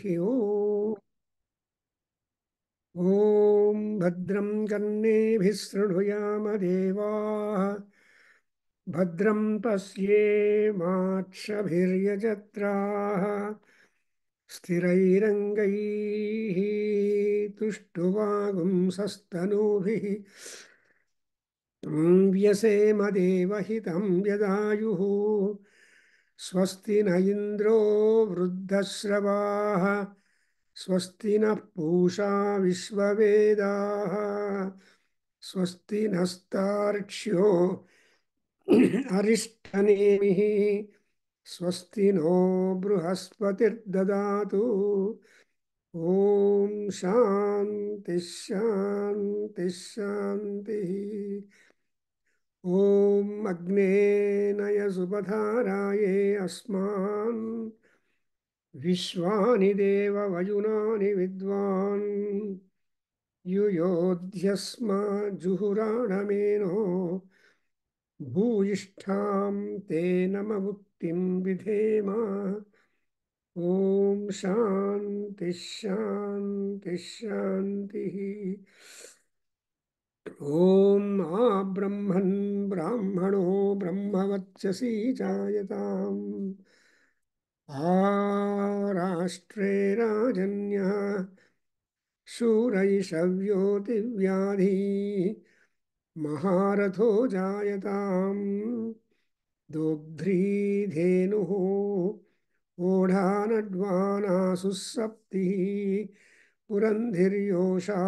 ॐ ॐ भद्रं कर्णेभिः शृणुयाम देवाः भद्रं पश्येमाक्षभिर्यजत्राः स्थिरैरङ्गैः तुष्टुवागुंसस्तनूभिः व्यसेम देवहितं यदायुः स्वस्ति न इन्द्रो वृद्धश्रवाः स्वस्ति नः पूषा विश्ववेदाः स्वस्ति नस्तार्क्ष्यो अरिष्टनेमिः स्वस्ति नो बृहस्पतिर्ददातु ॐ शान्ति शान्ति शान्तिः ॐ अग्ने नय सुपधाराये अस्मान् विश्वानि देव वयुनानि विद्वान् युयोध्यस्मा जुहुराणमेनो भूयिष्ठां ते नमवुक्तिं विधेम ॐ शान्ति शान्ति शान्तिः ॐ आब्रह्मन् ब्राह्मणो ब्रह्मवच्चसी जायताम् आराष्ट्रे राजन्यः शूरैषव्यो दिव्याधी महारथो जायताम् दोग्ध्री धेनुः ओढानड्वानासुः सप्तिः पुरन्धिर्योषा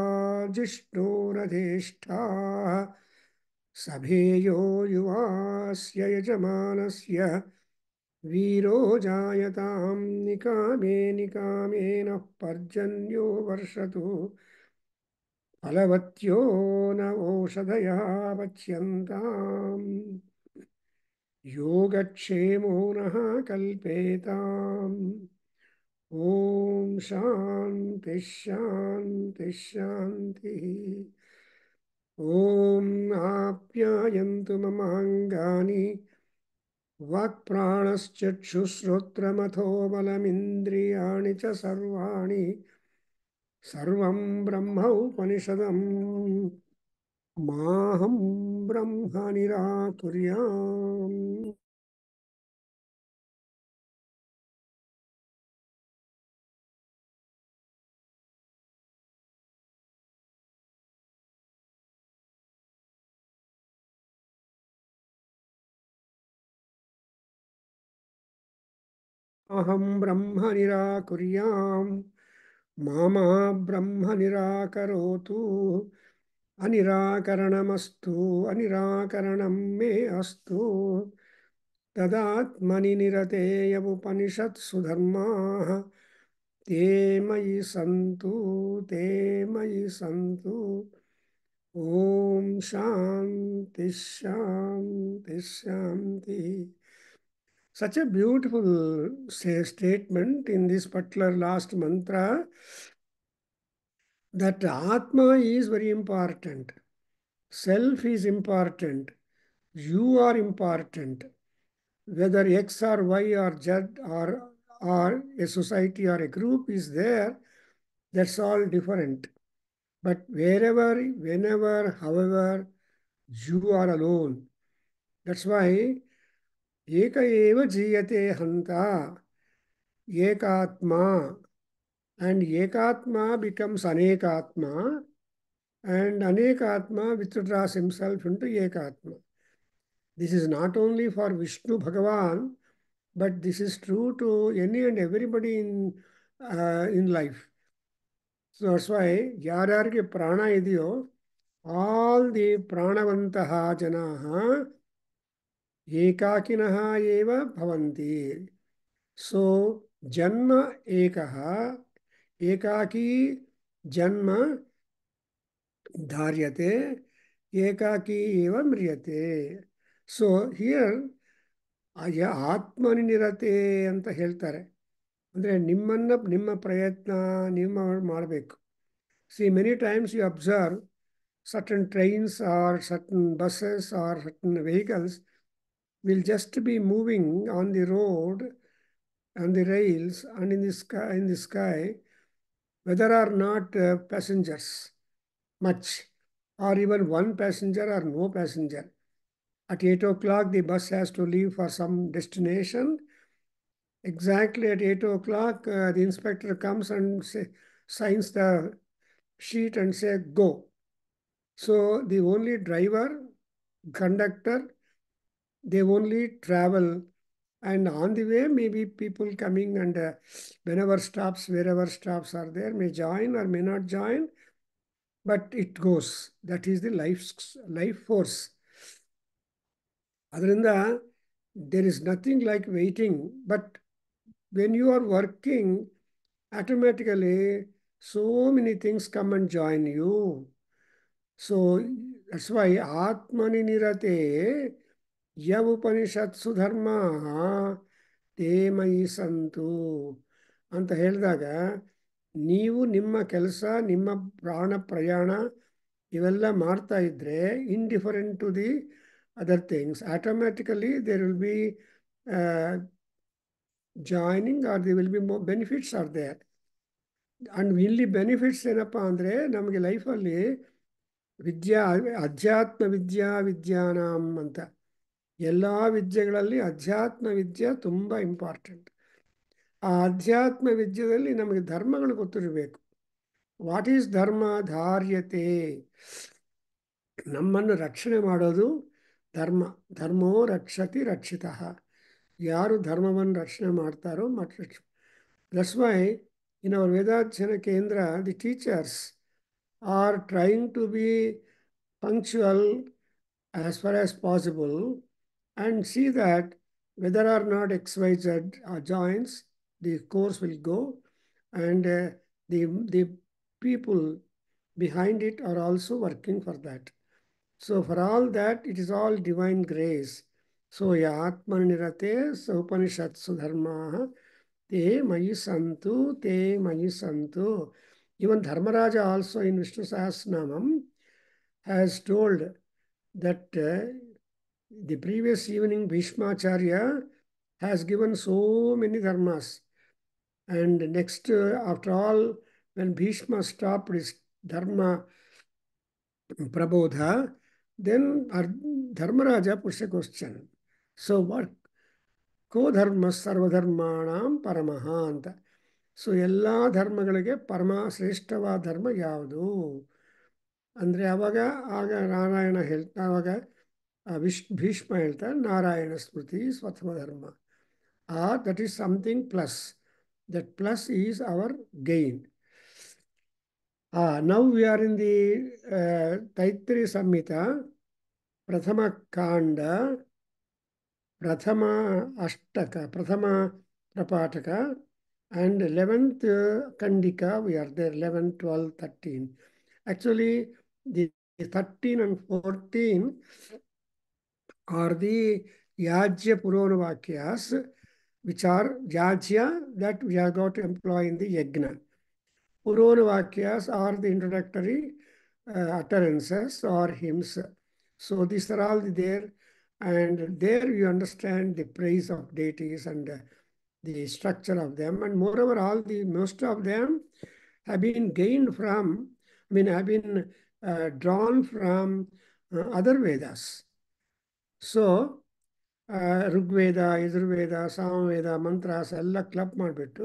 जिष्णोरधेष्ठाः सभेयो युवास्य यजमानस्य वीरो जायतां निकामे निकामेन पर्जन्यो वर्षतु फलवत्यो न ओषधयः पच्यन्ताम् योगक्षेमो नः कल्पेताम् ॐ शान्ति शान्ति शान्तिः ॐ आप्यायन्तु ममाङ्गानि वाक्प्राणश्चक्षुश्रोत्रमथो बलमिन्द्रियाणि च सर्वाणि सर्वं ब्रह्म उपनिषदम् माहं ब्रह्म निराकुर्याम् अहं ब्रह्म निराकुर्याम् मामा ब्रह्म निराकरोतु अनिराकरणमस्तु अनिराकरणं मे अस्तु तदात्मनि निरतेय उपनिषत्सु धर्माः ते मयि सन्तु ते मयि सन्तु ॐ शान्ति शान्ति शान्तिः. Such a beautiful statement in this particular last mantra, that Atma is very important. Self is important. You are important. Whether X or Y or Z or a society or a group is there, that's all different. But wherever, whenever, however, you are alone. That's why Eka eva jiyate hanta, ekatma, and ekatma becomes anekatma, and anekatma withdraws himself into ekatma. This is not only for Vishnu Bhagavan, but this is true to any and everybody in life. So that's why yaryarge prana idyo, all the pranavantaha janaha ekakinaha eva bhavanti. So janma ekaha, ekaki janma धार्यते एकाकी एव म्रियते. So here ಆತ್ಮನಿರತೆ ಅಂತ ಹೇಳ್ತಾರೆ. ಅಂದರೆ ನಿಮ್ಮ ಪ್ರಯತ್ನ ನಿಮ್ಮ ಮಾಡಬೇಕು. See many times you observe certain trains or certain buses or certain vehicles will just be moving on the road on the rails and in the sky, whether or not passengers much, or even one passenger or no passenger. At 8 o'clock, the bus has to leave for some destination. Exactly at 8 o'clock, the inspector comes and signs the sheet and say, go. So the only driver, conductor, they only travel. And on the way, maybe people coming and wherever stops are there, may join or may not join, but it goes. That is the life force. ಅದರಿಂದ there is nothing like waiting. But when you are working, automatically so many things come and join you. So that's why Atmani Nirate Yav Upanishatsu Dharma Te Mayi Santu ಅಂತ ಹೇಳಿದಾಗ ನೀವು ನಿಮ್ಮ ಕೆಲಸ, ನಿಮ್ಮ ಪ್ರಾಣ ಪ್ರಯಾಣ ಇವೆಲ್ಲ ಮಾಡ್ತಾ ಇದ್ರೆ indifferent to the other things, automatically there will be joining or there will be more benefits are there. And ಇಲ್ಲಿ ಬೆನಿಫಿಟ್ಸ್ ಏನಪ್ಪ ಅಂದರೆ ನಮಗೆ ಲೈಫಲ್ಲಿ ಅಧ್ಯಾತ್ಮ ವಿದ್ಯಾನಾಂ ಅಂತ ಎಲ್ಲ ವಿದ್ಯೆಗಳಲ್ಲಿ ಅಧ್ಯಾತ್ಮ ವಿದ್ಯೆ ತುಂಬ ಇಂಪಾರ್ಟೆಂಟ್. ಆ ಅಧ್ಯಾತ್ಮ ವಿದ್ಯೆಯಲ್ಲಿ ನಮಗೆ ಧರ್ಮಗಳು ಗೊತ್ತಿರಬೇಕು. ವಾಟ್ ಈಸ್ ಧರ್ಮ? ಧಾರ್ಯತೆ, ನಮ್ಮನ್ನು ರಕ್ಷಣೆ ಮಾಡೋದು ಧರ್ಮ. ಧರ್ಮೋ ರಕ್ಷತಿ ರಕ್ಷಿತಃ. ಯಾರು ಧರ್ಮವನ್ನು ರಕ್ಷಣೆ ಮಾಡ್ತಾರೋ that's why in our Vedadhyana Kendra, the teachers are trying to be punctual as far as possible and see that whether or not XYZ joins, the course will go, and the people behind it are also working for that. So for all that, it is all divine grace. So Atmanirate Upanishatsu Dharmaha Te Mayi Santu, Te Mayi Santu. Even Dharmaraja also in Vishnu Sahasranamam has told that the previous evening Bhishmacharya has given so many dharmas. And next, after all, when Bhishma stopped his dharma prabodha, then Dharmaraja puts a question. So what? Ko dharma sarvadharmanam paramaha ಅಂತ. So ಎಲ್ಲ ಧರ್ಮಗಳಿಗೆ ಪರಮ ಶ್ರೇಷ್ಠವಾದ ಧರ್ಮ ಯಾವುದು ಅಂದರೆ ಆಗ ನಾರಾಯಣ ಆವಾಗ ಭೀಷ್ಮ ಹೇಳ್ತಾರೆ ನಾರಾಯಣ ಸ್ಮೃತಿ ಸ್ವಥಮ ಧರ್ಮ. That is something plus. That plus is our gain. Now we are in the Taittiri Samhita ಪ್ರಥಮ ಕಾಂಡ ಪ್ರಥಮ ಅಷ್ಟಕ ಪ್ರಥಮ ಪ್ರಪಾಠಕ and 11th Kandika, we are there, 11, 12, 13. Actually, the 13 and 14 are the Yajya Purana Vakyas, which are Yajya that we have got to employ in the Yajna. Purana Vakyas are the introductory utterances or hymns. So these are all there, and there you understand the praise of deities and the structure of them, and moreover most of them have been gained from, have been drawn from other Vedas. So Rigveda, Yajurveda, Samaveda, Mantras ಎಲ್ಲ club ಮಾಡಿಬಿಟ್ಟು,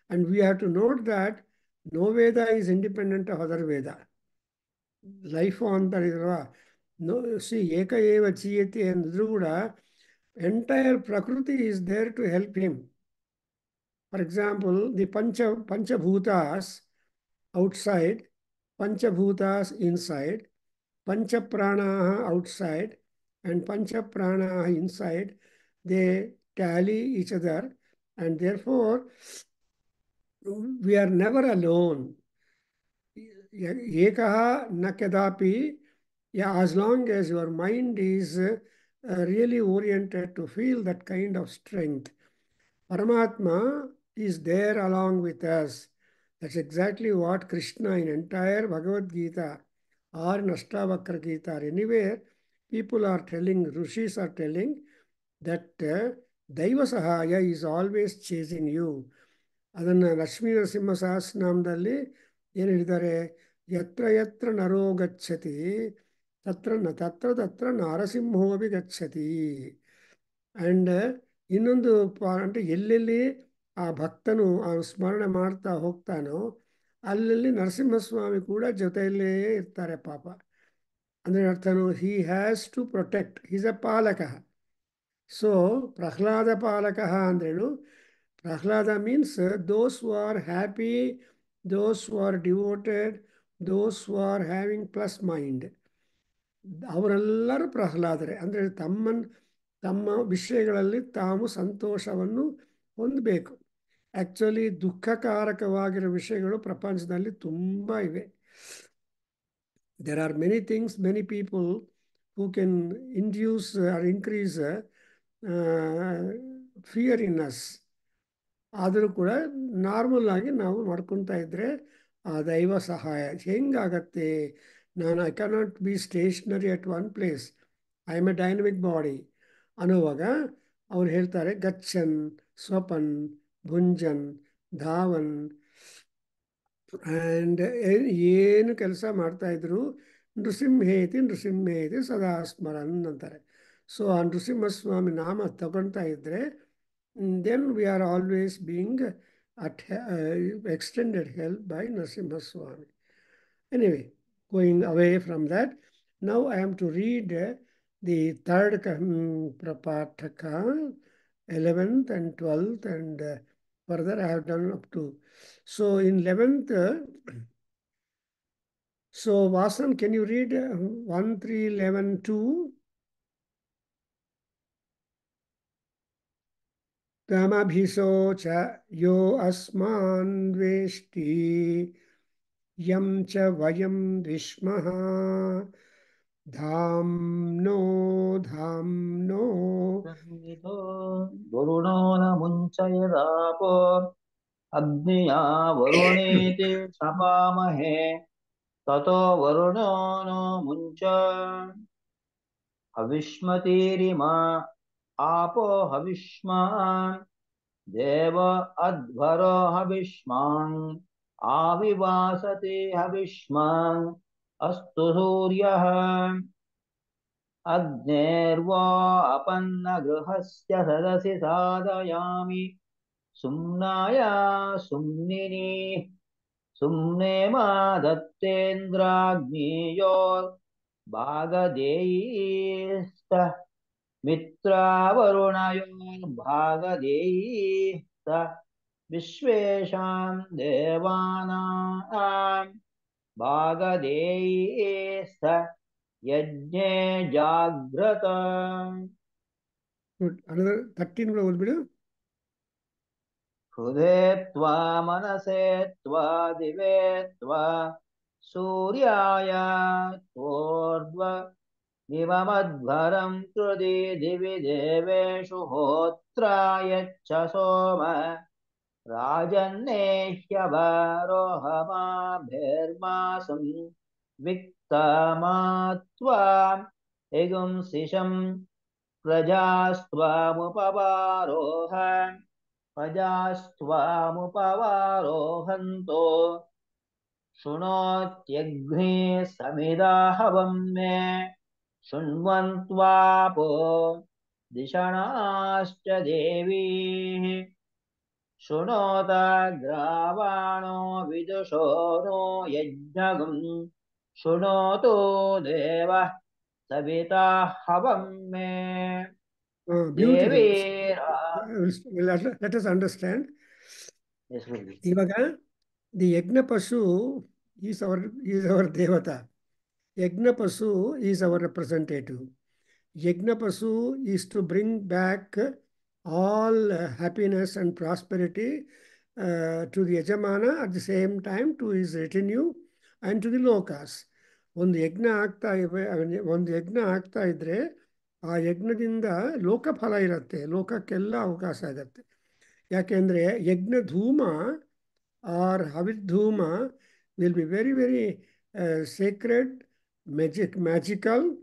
and we have to note that no Veda is independent of other Veda. Life ಅಂತಾರೆ ಇಲ್ವಾ, ಏಕ ಏವ ಚೀಯತೆ ಅಂದ್ರೂ ಕೂಡ entire ಪ್ರಕೃತಿ is there to help him. For example, the Panchabhutas outside, Panchabhutas inside, Panchapranaha outside, and Panchapranaha inside, they tally each other, and therefore we are never alone. Ekaha na kadapi, as long as your mind is really oriented to feel that kind of strength. Paramatma is there along with us. That's exactly what Krishna in entire Bhagavad Gita or in Ashtavakra Gita or anywhere, people are telling, rishis are telling that ದೈವ ಸಹಾಯ is always chasing you. ಅದನ್ನು ಲಕ್ಷ್ಮೀ ನರಸಿಂಹ ಸಹಸ್ರನಾಮದಲ್ಲಿ ಏನು ಹೇಳಿದ್ದಾರೆ? ಯತ್ರ ಯತ್ರ ನರೋ ಗಚ್ಚತಿ ತತ್ರ ತತ್ರ ನಾರಸಿಂಹೋಪಿ ಗಚ್ಚತಿ. And ಇನ್ನೊಂದು ಪಾಯಿಂಟ್, ಎಲ್ಲೆಲ್ಲಿ ಆ ಭಕ್ತನು ಆ ಸ್ಮರಣೆ ಮಾಡ್ತಾ ಹೋಗ್ತಾನೋ ಅಲ್ಲಲ್ಲಿ ನರಸಿಂಹಸ್ವಾಮಿ ಕೂಡ ಜೊತೆಯಲ್ಲೇ ಇರ್ತಾರೆ ಪಾಪ. ಅಂದರೆ ಅರ್ಥನು, he has to protect, is a ಪಾಲಕ. ಸೊ ಪ್ರಹ್ಲಾದ ಪಾಲಕ ಅಂದ್ರೇನು? Prahlada means those who are happy, those who are devoted, those who are having plus mind, ಅವರೆಲ್ಲರೂ ಪ್ರಹ್ಲಾದರೇ. ಅಂದರೆ ತಮ್ಮ ವಿಷಯಗಳಲ್ಲಿ ತಾವು ಸಂತೋಷವನ್ನು ಹೊಂದಬೇಕು. ಆ್ಯಕ್ಚುಲಿ ದುಃಖಕಾರಕವಾಗಿರೋ ವಿಷಯಗಳು ಪ್ರಪಂಚದಲ್ಲಿ ತುಂಬ ಇವೆ. There are many things, many people who can induce or increase fear in us. ಆದರೂ ಕೂಡ ನಾರ್ಮಲ್ ಆಗಿ ನಾವು ಮಾಡ್ಕೊತಾ ಇದ್ದರೆ ಆ ದೈವ ಸಹಾಯ ಹೆಂಗಾಗತ್ತೆ? I cannot be stationary at one place, I am a dynamic body ಅನ್ನುವಾಗ ಅವ್ರು ಹೇಳ್ತಾರೆ ಗಚ್ಚನ್, ಸ್ವಪನ್, ಭುಂಜನ್, ಧಾವನ್. ಆ್ಯಂಡ್ ಏನು ಕೆಲಸ ಮಾಡ್ತಾಯಿದ್ರು ನೃಸಿಂಹೇತಿ ಸದಾ ಸ್ಮರನ್ ಅಂತಾರೆ. ಸೊ ಆ ನೃಸಿಂಹಸ್ವಾಮಿ ನಾಮ ತಗೊಳ್ತಾ ಇದ್ದರೆ then we are always being extended help by Narasimha Swami. Anyway, going away from that, now I am to read the third Prapataka, 11th and 12th, and further I have done up to. So in 11th, so Vasan, can you read 1, 3, 11, 2? Tamabhiso cha yo asman veshti yam cha vayam vishmaha धाम्नो धाम्नो वरुणो न मुञ्चयदापो अग्निया वरुणेति शपामहे ततो वरुणो no मुञ्च हविष्मतीरिमा आपो हविष्मान् देव अध्वरो हविष्मान् आविवासते हविष्मान् अस्तु सूर्यः अग्नेर्वा अपन्नगृहस्य सदसि साधयामि सुम्नाय सुम्निनी सुम्नेमा दत्तेन्द्राग्नेयोर्भागधेयीस्तः मित्रावरुणयोर्भागधेयीस्तः विश्वेषां देवानां भागधेयीस्तः यज्ञे जाग्रत. Good. Another 13 will be. हृदे त्वा मनसे त्वा दिवे त्वा सूर्याय त्वोर्ध्व दिवमध्वरं कृदि दिवि देवेषु होत्राय च सोम राजन्नेह्यवरोहमाभिर्मासं विक्तमात्वा एगुंसिषं प्रजास्त्वामुपवारोह प्रजास्त्वामुपवारोहन्तो शृणोत्यग्ने समिदाहवं मे शृण्वन्त्वापो दिशणाश्च देवीः शृणोत ग्रावाणो विदुषो नो यज्ञगं शृणोतु देवः सविता हवं मे Beautiful. देवीरा. Let us understand. Yes, really. ಇವಾಗ the Yagna Pasu is our Devata. Yagna Pasu is our representative. Yagna Pasu is to bring back all happiness and prosperity to the Yajamana, at the same time to his retinue and to the lokas. ಒಂದು ಯಜ್ಞ ಆಗ್ತಾ ಇದ್ರೆ ಆ ಯಜ್ಞದಿಂದ ಲೋಕಫಲ ಇರುತ್ತೆ, ಲೋಕಕ್ಕೆಲ್ಲ ಅವಕಾಶ ಆಗುತ್ತೆ. ಯಾಕೆಂದರೆ yajna dhuma or havirdhuma will be very very sacred, magical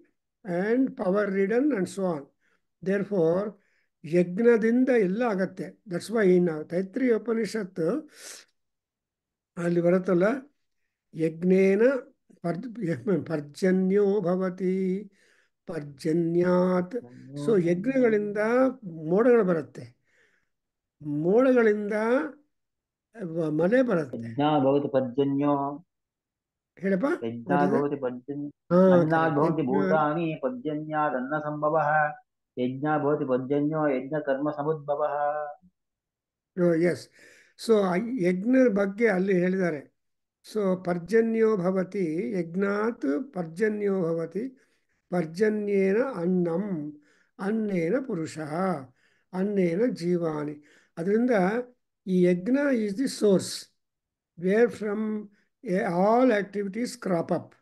and power ridden and so on. Therefore, ಯಜ್ಞದಿಂದ ಎಲ್ಲ ಆಗತ್ತೆ. ದಟ್ಸ್ ವೈ ನಾವು ತೈತ್ರಿಯ ಉಪನಿಷತ್ತು ಅಲ್ಲಿ ಬರುತ್ತಲ್ಲ, ಯಜ್ಞೇನ ಪರ್ಜನ್ಯೋ ಭವತಿ ಪರ್ಜನ್ಯಾತ್. ಸೊ ಯಜ್ಞಗಳಿಂದ ಮೋಡಗಳು ಬರುತ್ತೆ, ಮೋಡಗಳಿಂದ ಮಳೆ ಬರುತ್ತೆ. यज्ञात् भवति पर्जन्यो ಹೇಳಪ್ಪ, यज्ञात् भवति पर्जन्य ಹಾ अन्नात् ಕರೆಕ್ಟ್. भवन्ति भूतानि पर्जन्यात् अन्नसम्भवः यज्ञात् भवति पर्जन्यो यज्ञकर्मसमुद्भवः. ಎಸ್. ಸೊ ಯಜ್ಞ ಬಗ್ಗೆ ಅಲ್ಲಿ ಹೇಳಿದ್ದಾರೆ. ಸೊ ಪರ್ಜನ್ಯೋ ಭವತಿ ಯಜ್ಞಾತ್ ಪರ್ಜನ್ಯೋ ಭವತಿ ಪರ್ಜನ್ಯೇನ ಅನ್ನಂ ಅನ್ನೇನ ಪುರುಷ ಅನ್ನೇನ ಜೀವಾನಿ. ಅದರಿಂದ ಈ ಯಜ್ಞ is the source wear from all activities crop up.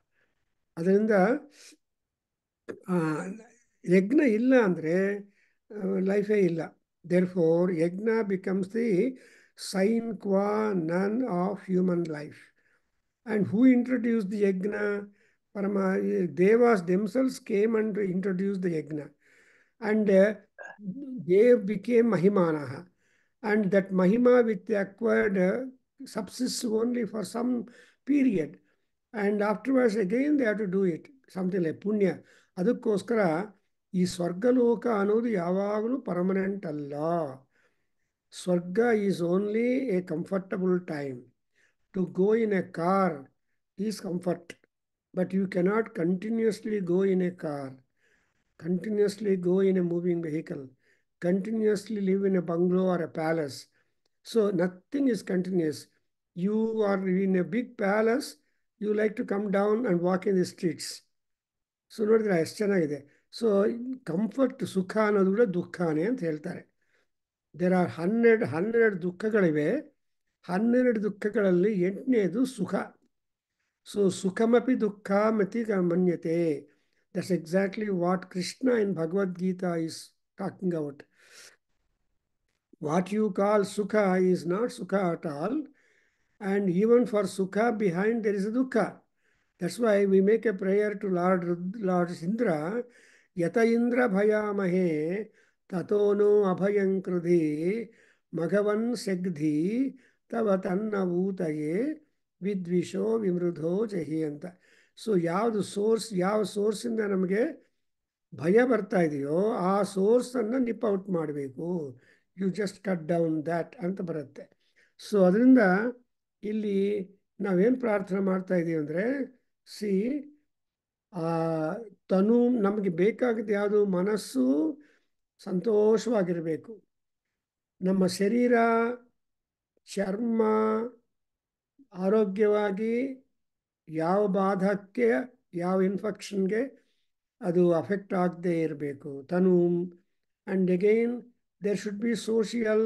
ಅದರಿಂದ ಯಜ್ಞ ಇಲ್ಲ ಅಂದರೆ ಲೈಫೇ ಇಲ್ಲ. ದೇರ್ಫೋರ್ ಯಜ್ಞ becomes the sine qua non of human life. And who introduced the yajna? Devas themselves came and introduced the yajna. And they became mahimanaha. And that mahima which they acquired subsists only for some period. And afterwards again they have to do it. Something like punya. ಅದಕ್ಕೋಸ್ಕರ ಈ ಸ್ವರ್ಗಲೋಕ ಅನ್ನೋದು ಯಾವಾಗಲೂ permanent ಅಲ್ಲ. ಸ್ವರ್ಗ is only A comfortable time. To go in a car is comfort, but you cannot continuously go in a car, continuously go in a moving vehicle, continuously live in a bungalow or a palace. So nothing is continuous. You are in a big palace, you like to come down and walk in the streets. So ನೋಡಿದ್ರೆ ಎಷ್ಟು ಚೆನ್ನಾಗಿದೆ. So comfort ಸುಖ ಅನ್ನೋದು ಕೂಡ ದುಃಖನೇ ಅಂತ ಹೇಳ್ತಾರೆ. There are 12 ದುಃಖಗಳಿವೆ. 12 ದುಃಖಗಳಲ್ಲಿ 8ನೇದು ಸುಖ. ಸೊ ಸುಖಮಪಿ ದುಃಖಮತಿ ಮನ್ಯತೆ. That's exactly what Krishna in Bhagavad Gita is talking about. What you call sukha is not sukha at all. And even for sukha behind there is a dukkha. That's why we make a prayer to Lord Indra. Yata Indra bhayamahe tato no abhayam krudhi maghavan segdhi tavatanna ಊತಯೇ ವಿದ್ವಿಷೋ ವಿಮೃಧೋ ಜಹಿ ಅಂತ. So ಯಾವುದು source, ಯಾವ ಸೋರ್ಸಿಂದ ನಮಗೆ ಭಯ ಬರ್ತಾ ಇದೆಯೋ ಆ ಸೋರ್ಸನ್ನು nip out ಮಾಡಬೇಕು. You just cut down that ಅಂತ ಬರುತ್ತೆ. ಸೊ ಅದರಿಂದ ಇಲ್ಲಿ ನಾವೇನು ಪ್ರಾರ್ಥನೆ ಮಾಡ್ತಾ ಇದ್ದೀವಿ ಅಂದರೆ, ಸಿ ತನು ನಮಗೆ ಬೇಕಾಗಿದ್ದು ಯಾವುದು? ಮನಸ್ಸು ಸಂತೋಷವಾಗಿರಬೇಕು. ನಮ್ಮ ಶರೀರ ಚರ್ಮ ಆರೋಗ್ಯವಾಗಿ ಯಾವ ಬಾಧಕ್ಕೆ ಯಾವ ಇನ್ಫೆಕ್ಷನ್ಗೆ ಅದು ಅಫೆಕ್ಟ್ ಆಗದೆ ಇರಬೇಕು ತನು. And again there should be social,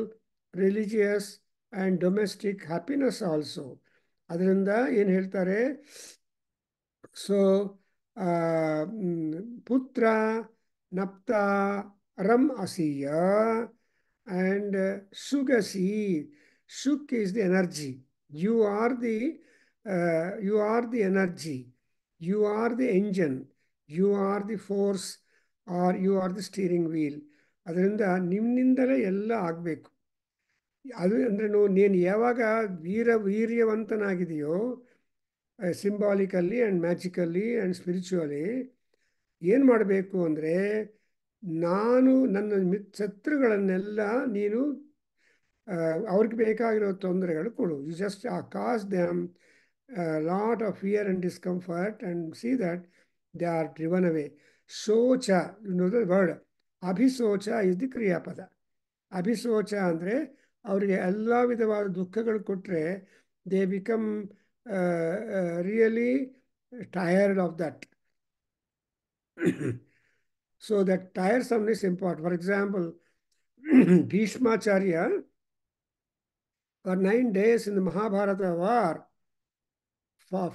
religious and domestic happiness also. ಅದರಿಂದ ಏನು ಹೇಳ್ತಾರೆ? ಸೊ ಪುತ್ರ ನಪ್ತ ರಮ್ ಅಸಿಯ ಆ್ಯಂಡ್ ಸುಗಸಿ. ಶುಕ್ is the energy. You are the energy, you are the engine, you are the force or you are the steering wheel. ಅದರಿಂದ ನಿಮ್ಮಿಂದಲೇ ಎಲ್ಲ ಆಗಬೇಕು. ಅದು ಅಂದರೆ ನೀನು ಯಾವಾಗ ವೀರ್ಯವಂತನಾಗಿದೆಯೋ symbolically and magically and spiritually, ಏನು ಮಾಡಬೇಕು ಅಂದರೆ ನನ್ನ ಶತ್ರುಗಳನ್ನೆಲ್ಲ ನೀನು ಅವ್ರಿಗೆ ಬೇಕಾಗಿರೋ ತೊಂದರೆಗಳು ಕೊಡು. You just cause them lot of fear and discomfort and see that they are driven away. ಶೋಚ, ಯು ನೋ ದ ವರ್ಡ್. ಅಭಿಶೋಚ ಇಸ್ ದಿ ಕ್ರಿಯಾಪದ. ಅಭಿಶೋಚ ಅಂದರೆ ಅವರಿಗೆ ಎಲ್ಲ ವಿಧವಾದ ದುಃಖಗಳು ಕೊಟ್ಟರೆ they become really tired of that. So that tiresomeness important. For example, Bhishmacharya for 9 days in the Mahabharata war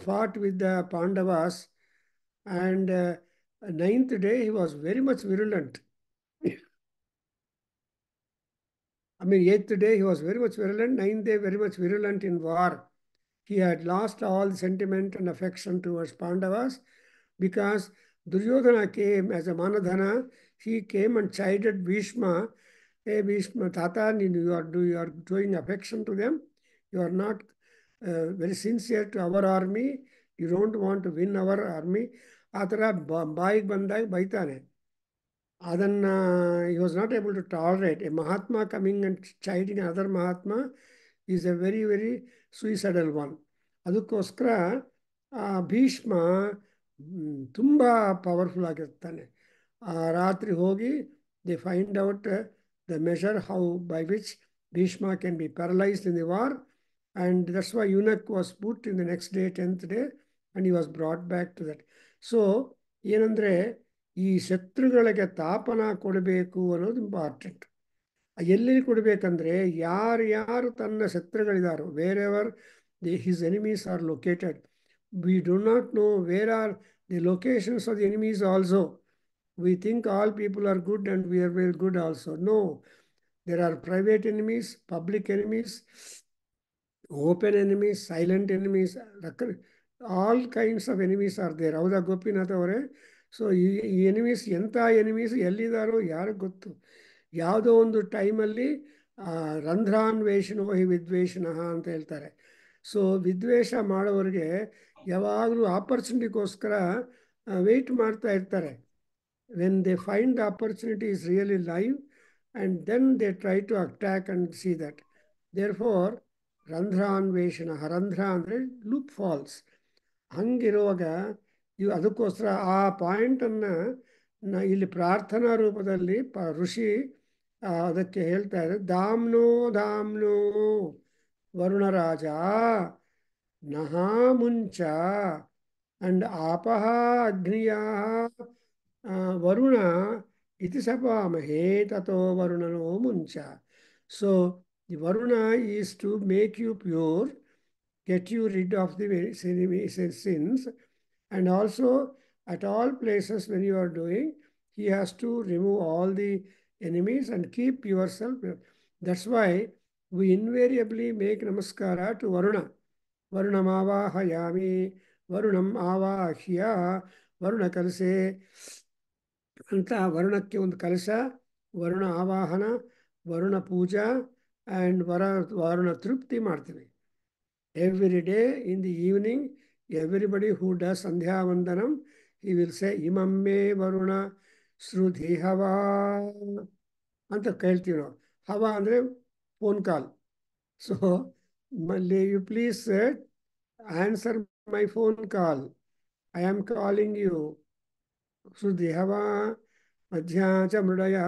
fought with the Pandavas, and 9th day he was very much virulent. I mean 8th day he was very much virulent, 9th day very much virulent in war. He had lost all the sentiment and affection towards Pandavas because Duryodhana came as a Manadhana. He came and chided Bhishma hey Bhishma, Tata, you are showing affection to them. You are not very sincere to our army. You don't want to win our army. ಆ ಥರ ಬಾಯಿಗೆ ಬಂದಾಗ ಬೈತಾನೆ. ಅದನ್ನು he was not able to tolerate. A Mahatma coming and chiding another Mahatma is a very, very suicidal one. ಅದಕ್ಕೋಸ್ಕರ ಭೀಷ್ಮ ತುಂಬ powerful ಆಗಿರ್ತಾನೆ. ರಾತ್ರಿ ಹೋಗಿ they find out the measure how by which Bhishma can be paralysed in the war, and that's why eunuch was put in the next day 10th day and he was brought back to that. So ಏನಂದರೆ ಈ ಶತ್ರುಗಳಿಗೆ ತಾಪನ ಕೊಡಬೇಕು ಅನ್ನೋದು important. ಎಲ್ಲಿ ಕೊಡಬೇಕಂದ್ರೆ ಯಾರು ತನ್ನ ಶತ್ರುಗಳಿದಾರೋ, wherever his enemies are located, we do not know where are the locations of the enemies also. We think all people are good and we are very good also. No, there are private enemies, public enemies, open enemies, silent enemies, all kinds of enemies are there. ಹೌದಾ ಗೋಪಿನಾಥ್ ಅವರೇ? So ಈ enemies ಎಂಥ enemies ಎಲ್ಲಿದ್ದಾರೋ ಯಾರಿಗೆ ಗೊತ್ತು. ಯಾವುದೋ ಒಂದು ಟೈಮಲ್ಲಿ ರಂಧ್ರಾನ್ವೇಷಣೋ ಹಿ ವಿದ್ವೇಷಣಃ ಅಂತ ಹೇಳ್ತಾರೆ. ಸೊ ವಿದ್ವೇಷ ಮಾಡೋರಿಗೆ ಯಾವಾಗಲೂ ಆಪರ್ಚುನಿಟಿಗೋಸ್ಕರ ವೆಯ್ಟ್ ಮಾಡ್ತಾ ಇರ್ತಾರೆ. When they find the opportunity is really live, and then they try to attack and see that. Therefore, Randhranveshana, Randhra ಅಂದರೆ ಲೂಪ್ ಫಾಲ್ಸ್. ಹಂಗಿರುವಾಗ ಇವು ಅದಕ್ಕೋಸ್ಕರ ಆ ಪಾಯಿಂಟನ್ನು ಇಲ್ಲಿ ಪ್ರಾರ್ಥನಾ ರೂಪದಲ್ಲಿ ಋಷಿ ಅದಕ್ಕೆ ಹೇಳ್ತಾ ಇದ್ದಾರೆ. ಧಾಮ್ನೋ ಧಾಮ್ನೋ ವರುಣರಾಜ ನಹಾ ಮುಂಚ ಅಂಡ್ ಆಪಹ ಅಗ್ನಿಯ ವರುಣ ಇತಿ ಸಪಾಮಹೇ ತಥೋ ವರುಣನೋ ಮುಂಚ. So the Varuna is to make you pure, get you rid of the sins, and also at all places when you are doing, he has to remove all the enemies and keep yourself. That's why we invariably make namaskara to Varuna. Varunam avahayami, Varunam avahya, Varuna kalse ಅಂತ ವರುಣಕ್ಕೆ ಒಂದು ಕಲಶ, ವರುಣ ಆವಾಹನ, ವರುಣ ಪೂಜಾ and Varuna ತೃಪ್ತಿ ಮಾಡ್ತೀವಿ. Every day in the evening, everybody who does Sandhya Vandanam, he will say, Imamme Varuna Sruthi Hava ಅಂತ ಕೇಳ್ತೀವಿ ನಾವು. ಹವ ಅಂದರೆ phone call. So you please answer my phone call. I am calling you. Sruthi Hava Madhya cha Mridaya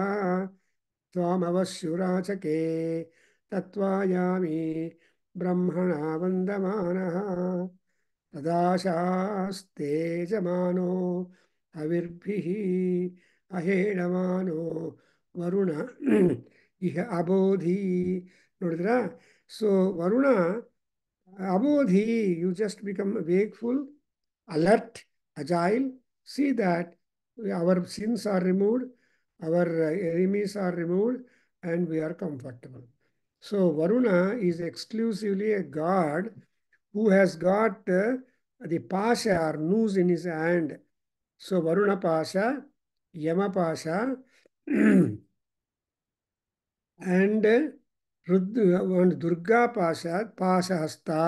Tvamavashyurachake Tatvayami ಬ್ರಹ್ಮಣ ವಂದಮಾನಃ ತದಾಶಾಸ್ತೆ ಜಮಾನೋ ಹವಿರ್ಭಿಃ ಅಹೇಣಮಾನೋ ವರುಣ ಇಹ ಅಬೋಧಿ. ನೋಡಿದ್ರಾ? So Varuna ಅಬೋಧಿ, you just become wakeful, alert, agile. See that our sins are removed, our enemies are removed, and we are comfortable. So Varuna is exclusively a god who has got the pasha or noose in his hand. So Varuna pasha, Yama pasha, and Durga pasha, pasha hasta.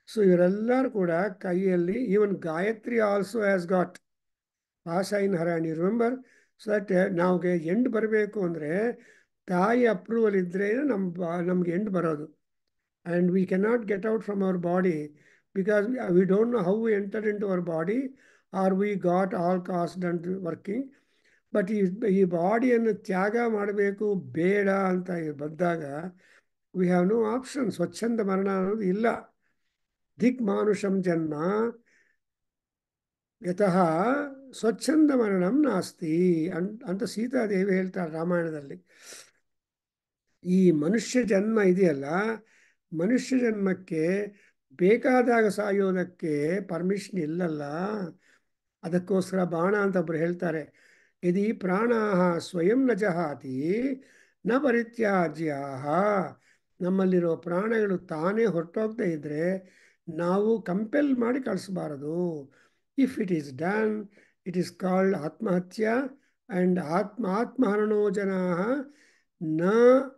So ಇವರೆಲ್ಲರೂ ಕೂಡ ಕೈಯಲ್ಲಿ, even Gayatri also has got pasha in her hand. You remember? So that ನಮಗೆ end ಬರಬೇಕು ಅಂದರೆ ತಾಯಿ approval ಇದ್ದರೆ ನಮ್ಗೆ end ಬರೋದು. And we cannot get out from our body because we don't know how we enter into our body or we got all cost and working. But ಈ ಬಾಡಿಯನ್ನು ತ್ಯಾಗ ಮಾಡಬೇಕು ಬೇಡ ಅಂತ ಬಂದಾಗ ವಿ ಹ್ಯಾವ್ ನೋ ಆಪ್ಷನ್. ಸ್ವಚ್ಛಂದ ಮರಣ ಅನ್ನೋದು ಇಲ್ಲ. ದಿಕ್ ಮಾನುಷಂ ಜನ್ಮ ಯತಃ ಸ್ವಚ್ಛಂದ ಮರಣಂ ನಾಸ್ತಿ ಅಂತ ಸೀತಾದೇವಿ ಹೇಳ್ತಾಳೆ ರಾಮಾಯಣದಲ್ಲಿ. ಈ ಮನುಷ್ಯ ಜನ್ಮ ಇದೆಯಲ್ಲ, ಮನುಷ್ಯ ಜನ್ಮಕ್ಕೆ ಬೇಕಾದಾಗ ಸಾಯೋದಕ್ಕೆ ಪರ್ಮಿಷನ್ ಇಲ್ಲಲ್ಲ. ಅದಕ್ಕೋಸ್ಕರ ಬಾಣ ಅಂತ ಒಬ್ಬರು ಹೇಳ್ತಾರೆ, ಯದಿ ಪ್ರಾಣಾಹ ಸ್ವಯಂ ನ ಜಹಾತಿ ನ ಪರಿತ್ಯಾಜ್ಯ. ನಮ್ಮಲ್ಲಿರೋ ಪ್ರಾಣಗಳು ತಾನೇ ಹೊರಟೋಗ್ತಾ ಇದ್ದರೆ ನಾವು ಕಂಪೆಲ್ ಮಾಡಿ ಕಳಿಸಬಾರದು. If it is done, it is called ಆತ್ಮಹತ್ಯಾ. ಆ್ಯಂಡ್ ಆತ್ಮಹರಣೋ ಜನಾ na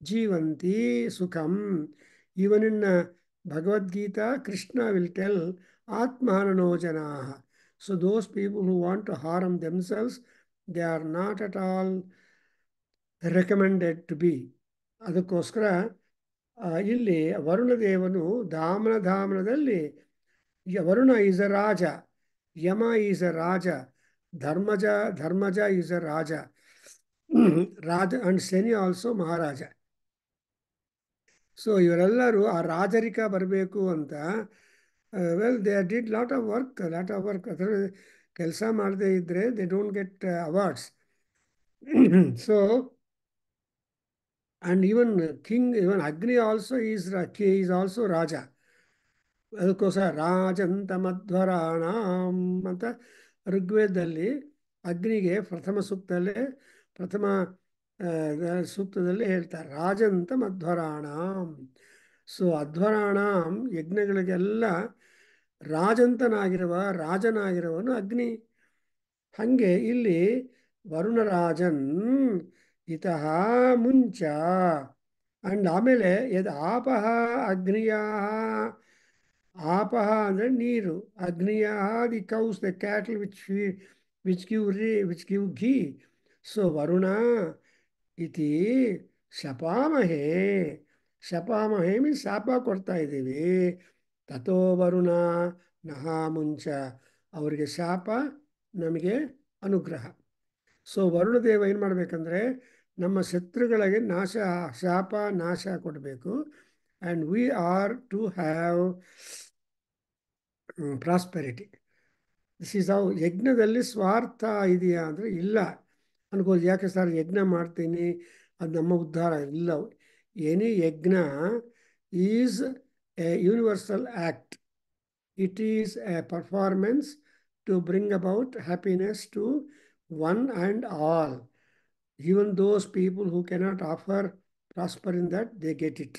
jivanti sukham. Even in Bhagavad Gita, Krishna will tell Atmanano janaha. So those people who want to harm themselves, they are not at all recommended to be. ಅದಕ್ಕೋಸ್ಕರ ಇಲ್ಲಿ ವರುಣದೇವನು ಧಾಮನದಲ್ಲಿ Varuna is a raja, Yama is a raja, Dharmaja is a raja, raja and Shani also maharaja. So ಇವರೆಲ್ಲರೂ ಆ ರಾಜರಿಕ ಬರಬೇಕು ಅಂತ well they did lot of work ಅದರ ಕೆಲಸ ಮಾಡದೇ ಇದ್ದರೆ they don't get awards. So and even Agni also is also Raja. ಅದಕ್ಕೋಸ್ಕರ ರಾಜಂತ ಮಧ್ವರಾಣಾಂ ಅಂತ ಋಗ್ವೇದದಲ್ಲಿ ಅಗ್ನಿಗೆ ಪ್ರಥಮ ಸೂಕ್ತದಲ್ಲಿ ಹೇಳ್ತಾರೆ ರಾಜಂತ ಮಧ್ವರಾಣಾಂ. ಸೊ ಅಧ್ವರಾಣಾಂ ಯಜ್ಞಗಳಿಗೆಲ್ಲ ರಾಜನಾಗಿರುವವನು ಅಗ್ನಿ. ಹಾಗೆ ಇಲ್ಲಿ ವರುಣರಾಜನ್ ಇತಃ ಮುಂಚ ಅಂಡ್ ಆಮೇಲೆ ಆಪಹ ಅಗ್ನಿಯ, ಆಪಹ ಅಂದರೆ ನೀರು, ಅಗ್ನಿಯ the cows the cattle which give ghee. So Varuna ಇತಿ ಶಪಾಮಹೇ, ಶಪಾಮಹೇ ಮೀನ್ಸ್ ಶಾಪ ಕೊಡ್ತಾ ಇದ್ದೀವಿ. ತಥೋ ವರುಣ ನಹ ಮುಂಚ, ಅವರಿಗೆ ಶಾಪ ನಮಗೆ ಅನುಗ್ರಹ. ಸೊ ವರುಣದೇವ ಏನು ಮಾಡಬೇಕಂದ್ರೆ ನಮ್ಮ ಶತ್ರುಗಳಿಗೆ ಶಾಪ ನಾಶ ಕೊಡಬೇಕು. And we are to have prosperity. This is how. ಯಜ್ಞದಲ್ಲಿ ಸ್ವಾರ್ಥ ಇದೆಯಾ ಅಂದರೆ ಇಲ್ಲ ಅನ್ಕೋದು. ಯಾಕೆ ಸರ್ ಯಜ್ಞ ಮಾಡ್ತೀನಿ ಅದು ನಮ್ಮ ಉದ್ಧಾರ ಇಲ್ಲ. ಎನಿ ಯಜ್ಞ is A universal act. It is a performance to bring about happiness to one and all. Even those people who cannot offer prosper in that, they get it.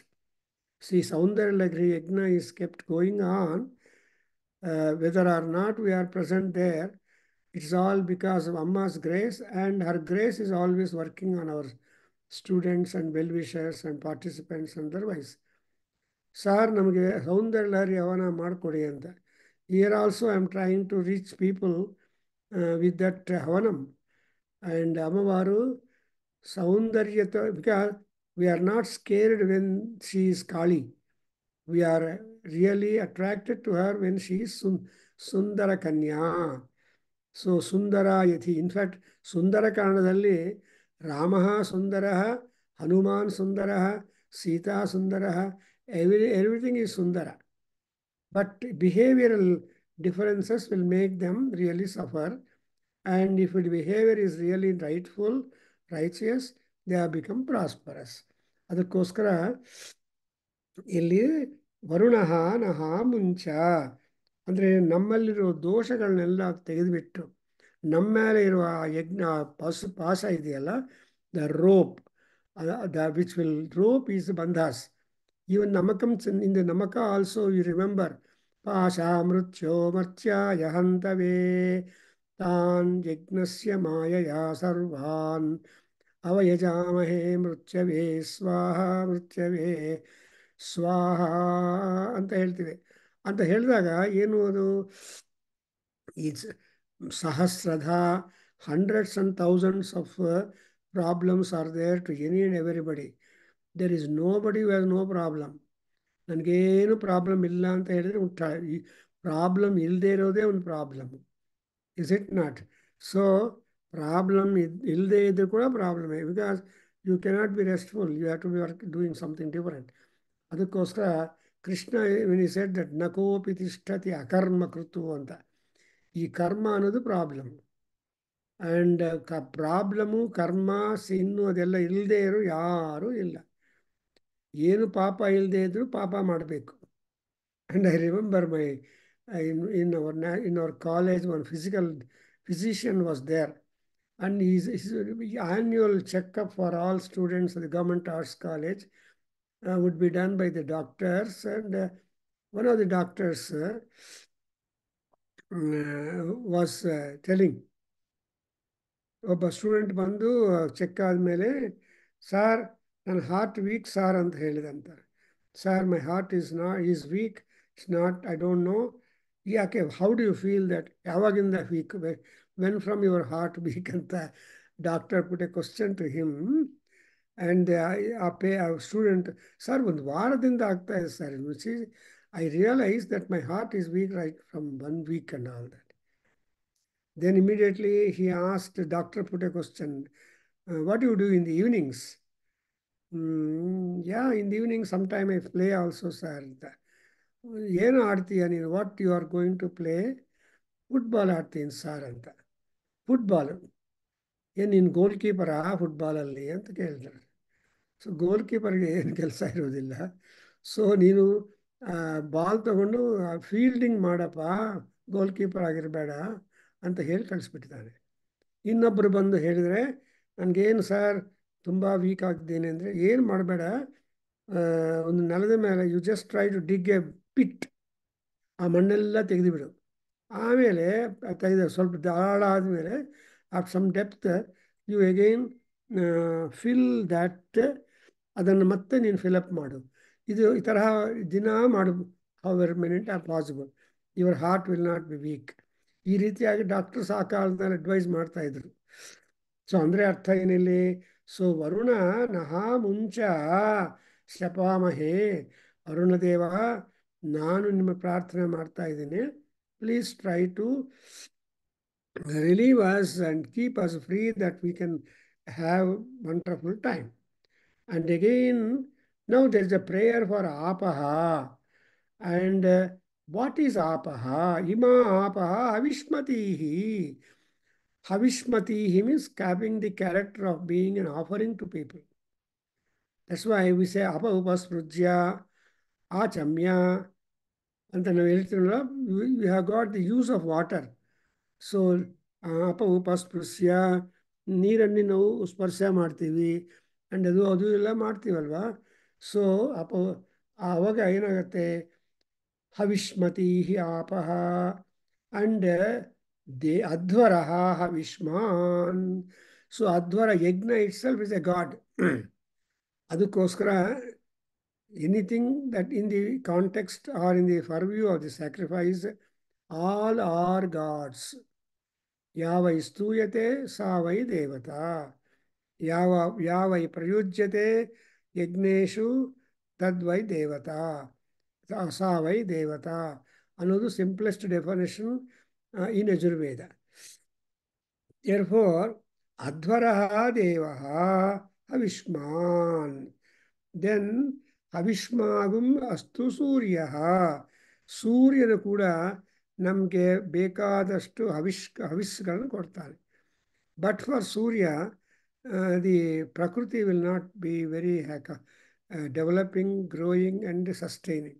See, Saundarya Yajna is kept going on. Whether or not we are present there, it's all because of Amma's grace, and her grace is always working on our students and well-wishers and participants and otherwise. Sir ನಮಗೆ ಸೌಂದರ್ಯ ಲಹರಿ ಹವನ ಮಾಡಿಕೊಡಿ ಅಂತ. Here also I am trying to reach people with that havanam. And ಅಮ್ಮವಾರು ಸೌಂದರ್ಯತ, because we are not scared when she is Kali. We are really attracted to her when she is ಸುಂದರ ಕನ್ಯಾ. So ಸುಂದರ ಯತಿ. ಇನ್ಫ್ಯಾಕ್ಟ್ ಸುಂದರಕಾಂಡದಲ್ಲಿ ರಾಮ ಸುಂದರ, ಹನುಮಾನ್ ಸುಂದರ, ಸೀತಾ ಸುಂದರ, everything is Sundara. But behavioral differences will make them really suffer. And if the behavior is really rightful, righteous, they have become prosperous. ಅದಕ್ಕೋಸ್ಕರ ಇಲ್ಲಿ ವರುಣಃ ನಹ ಮುಂಚ ಅಂದರೆ ನಮ್ಮಲ್ಲಿರೋ ದೋಷಗಳನ್ನೆಲ್ಲ ತೆಗೆದುಬಿಟ್ಟು ನಮ್ಮ ಮೇಲೆ ಇರುವ ಯಜ್ಞ ಪಾಶ ಇದೆಯಲ್ಲ, the rope, which will rope is ಬಂಧಾಸ್. Even Namakam, in the Namaka also, you remember, Pasha Mrutyo Martyaya Hantave Tan Yagnasya Mayaya Sarvan Avayajamahe Mrutyave Swaha Mrutyave Swaha ಅಂತ ಹೇಳ್ತೀವಿ. ಅಂತ ಹೇಳಿದಾಗ ಏನು ಅದು, it's Sahasradha, hundreds and thousands of problems are there to any and everybody. There is nobody who has no problem. ನನಗೇನು problem ಇಲ್ಲ ಅಂತ ಹೇಳಿದರೆ ಈ ಪ್ರಾಬ್ಲಮ್ ಇಲ್ಲದೆ ಇರೋದೇ ಒಂದು problem. Is it not? So problem ಇಲ್ಲದೆ ಇದ್ದರೂ ಕೂಡ ಪ್ರಾಬ್ಲಮೇ, because you cannot be restful, you have to be doing something different. ಅದಕ್ಕೋಸ್ಕರ Krishna when he said that ನಕೋಪಿ ತಿಷ್ಠತಿ ಅಕರ್ಮ ಕೃತು ಅಂತ. ಈ ಕರ್ಮ ಅನ್ನೋದು ಪ್ರಾಬ್ಲಮ್. ಆ್ಯಂಡ್ ಪ್ರಾಬ್ಲಮು, ಕರ್ಮ, ಸಿನ್ನು ಅದೆಲ್ಲ ಇಲ್ಲದೆ ಇರೋ ಯಾರೂ ಇಲ್ಲ. ಏನು ಪಾಪ ಇಲ್ಲದೆ ಇದ್ದರೂ ಪಾಪ ಮಾಡಬೇಕು. And I remember my in our college, one physician was there, and his annual checkup for all students of the government arts college would be done by the doctors. And one of the doctors was telling, ಒಬ್ಬ student ಬಂದು check ಆದಮೇಲೆ sir ನನ್ನ heart weak sir ಅಂತ ಹೇಳಿದಂತಾರೆ. Sir my heart is weak, it's not, I don't know. ಯಾಕೆ, how do you feel that, ಯಾವಾಗಿಂದ weak, when from your heart weak ಅಂತ doctor put a question to him. And ಆ student, sir ಒಂದು ವಾರದಿಂದ ಆಗ್ತಾ ಇದೆ sir, which is I realise that my heart is weak right from 1 week and all that. Then immediately he asked, doctor put a question, what do you do in the evenings? Yeah, in the evening sometime I play also, sir. ಏನು ಆಡ್ತೀಯ ನೀನು, what you are going to play? Football ಆಡ್ತೀನಿ sir ಅಂತ. Football ಏನು, ನೀನು ಗೋಲ್ ಕೀಪರಾ ಫುಟ್ಬಾಲಲ್ಲಿ ಅಂತ ಕೇಳಿದ್ರು. So goal ಕೀಪರ್ಗೆ ಏನು ಕೆಲಸ ಇರೋದಿಲ್ಲ. ಸೊ ನೀನು ಬಾಲ್ ತಗೊಂಡು ಫೀಲ್ಡಿಂಗ್ ಮಾಡಪ್ಪ, ಗೋಲ್ ಕೀಪರ್ ಆಗಿರಬೇಡ ಅಂತ ಹೇಳಿ ಕಳಿಸ್ಬಿಟ್ಟಿದ್ದಾನೆ. ಇನ್ನೊಬ್ಬರು ಬಂದು ಹೇಳಿದರೆ, ನನಗೇನು ಸರ್ ತುಂಬ ವೀಕ್ ಆಗಿದ್ದೇನೆ ಅಂದರೆ, ಏನು ಮಾಡಬೇಡ, ಒಂದು ನೆಲದ ಮೇಲೆ you just try to dig a pit, ಆ ಮಣ್ಣೆಲ್ಲ ತೆಗೆದುಬಿಡು. ಆಮೇಲೆ ತೆಗೆದು ಸ್ವಲ್ಪ ಆಳ ಆದಮೇಲೆ of some depth you again fill that, ಅದನ್ನು ಮತ್ತೆ ನೀನು ಫಿಲಪ್ ಮಾಡು. ಇದು ಈ ತರಹ ದಿನ ಮಾಡು, however minute are possible, your heart will not be weak. ಈ ರೀತಿಯಾಗಿ ಡಾಕ್ಟರ್ಸ್ ಆ ಕಾಲದಲ್ಲಿ ಅಡ್ವೈಸ್ ಮಾಡ್ತಾಯಿದ್ರು. ಸೊ ಅಂದರೆ ಅರ್ಥ ಏನಿಲ್ಲಿ? ಸೊ ವರುಣ ನಹ ಮುಂಚ ಶಪಾಮಹೇ, ಅರುಣದೇವ ನಾನು ನಿಮ್ಮ ಪ್ರಾರ್ಥನೆ ಮಾಡ್ತಾ ಇದ್ದೀನಿ, please try to relieve us and keep us free that we can have wonderful time. And again, now there is a prayer for apaha. And what is apaha? Ima apaha havishmatihi. Havishmatihi means having the character of being an offering to people. That's why we say apa upasprujya achamya. And then we have got the use of water. So ಅಪ ಉಪಸ್ಪೃಶ್ಯ, ನೀರನ್ನು ನಾವು ಸ್ಪರ್ಶ ಮಾಡ್ತೀವಿ, and ಅದು ಎಲ್ಲ ಮಾಡ್ತೀವಲ್ವ. So ಆವಾಗ ಏನಾಗುತ್ತೆ, ಹವಿಷ್ಮತಿ ಆಪಹ and ಅಧ್ವರ ಹವಿಷ್ಮಾನ್. So ಅಧ್ವರ yajna itself is a god. ಅದಕ್ಕೋಸ್ಕರ anything that in the context or in the purview of the sacrifice, all are gods. ಯಾವೈ ಸ್ತೂಯತೆ ಸಾ ವೈ ದೇವತಾ, ಯಾವೈ ಪ್ರಯುಜ್ಯತೆ ಯಜ್ಞೇಶು ತದ್ವೈ ದೇವತಾ, ಸಾ ವೈ ದೇವತಾ ಅನ್ನೋದು simplest definition in Yajurveda. therefore ಅಧ್ವರಃ ದೇವಃ ಹವಿಷ್ಮಾನ್. ದೆನ್ ಹವಿಷ್ಮಾಗುಂ ಅಸ್ತು ಸೂರ್ಯಃ, ಸೂರ್ಯನು ಕೂಡ ನಮಗೆ ಬೇಕಾದಷ್ಟು ಹವಿಸ್ಗಳನ್ನು ಕೊಡ್ತಾನೆ. But for Surya the prakriti will not be very developing, growing and sustaining.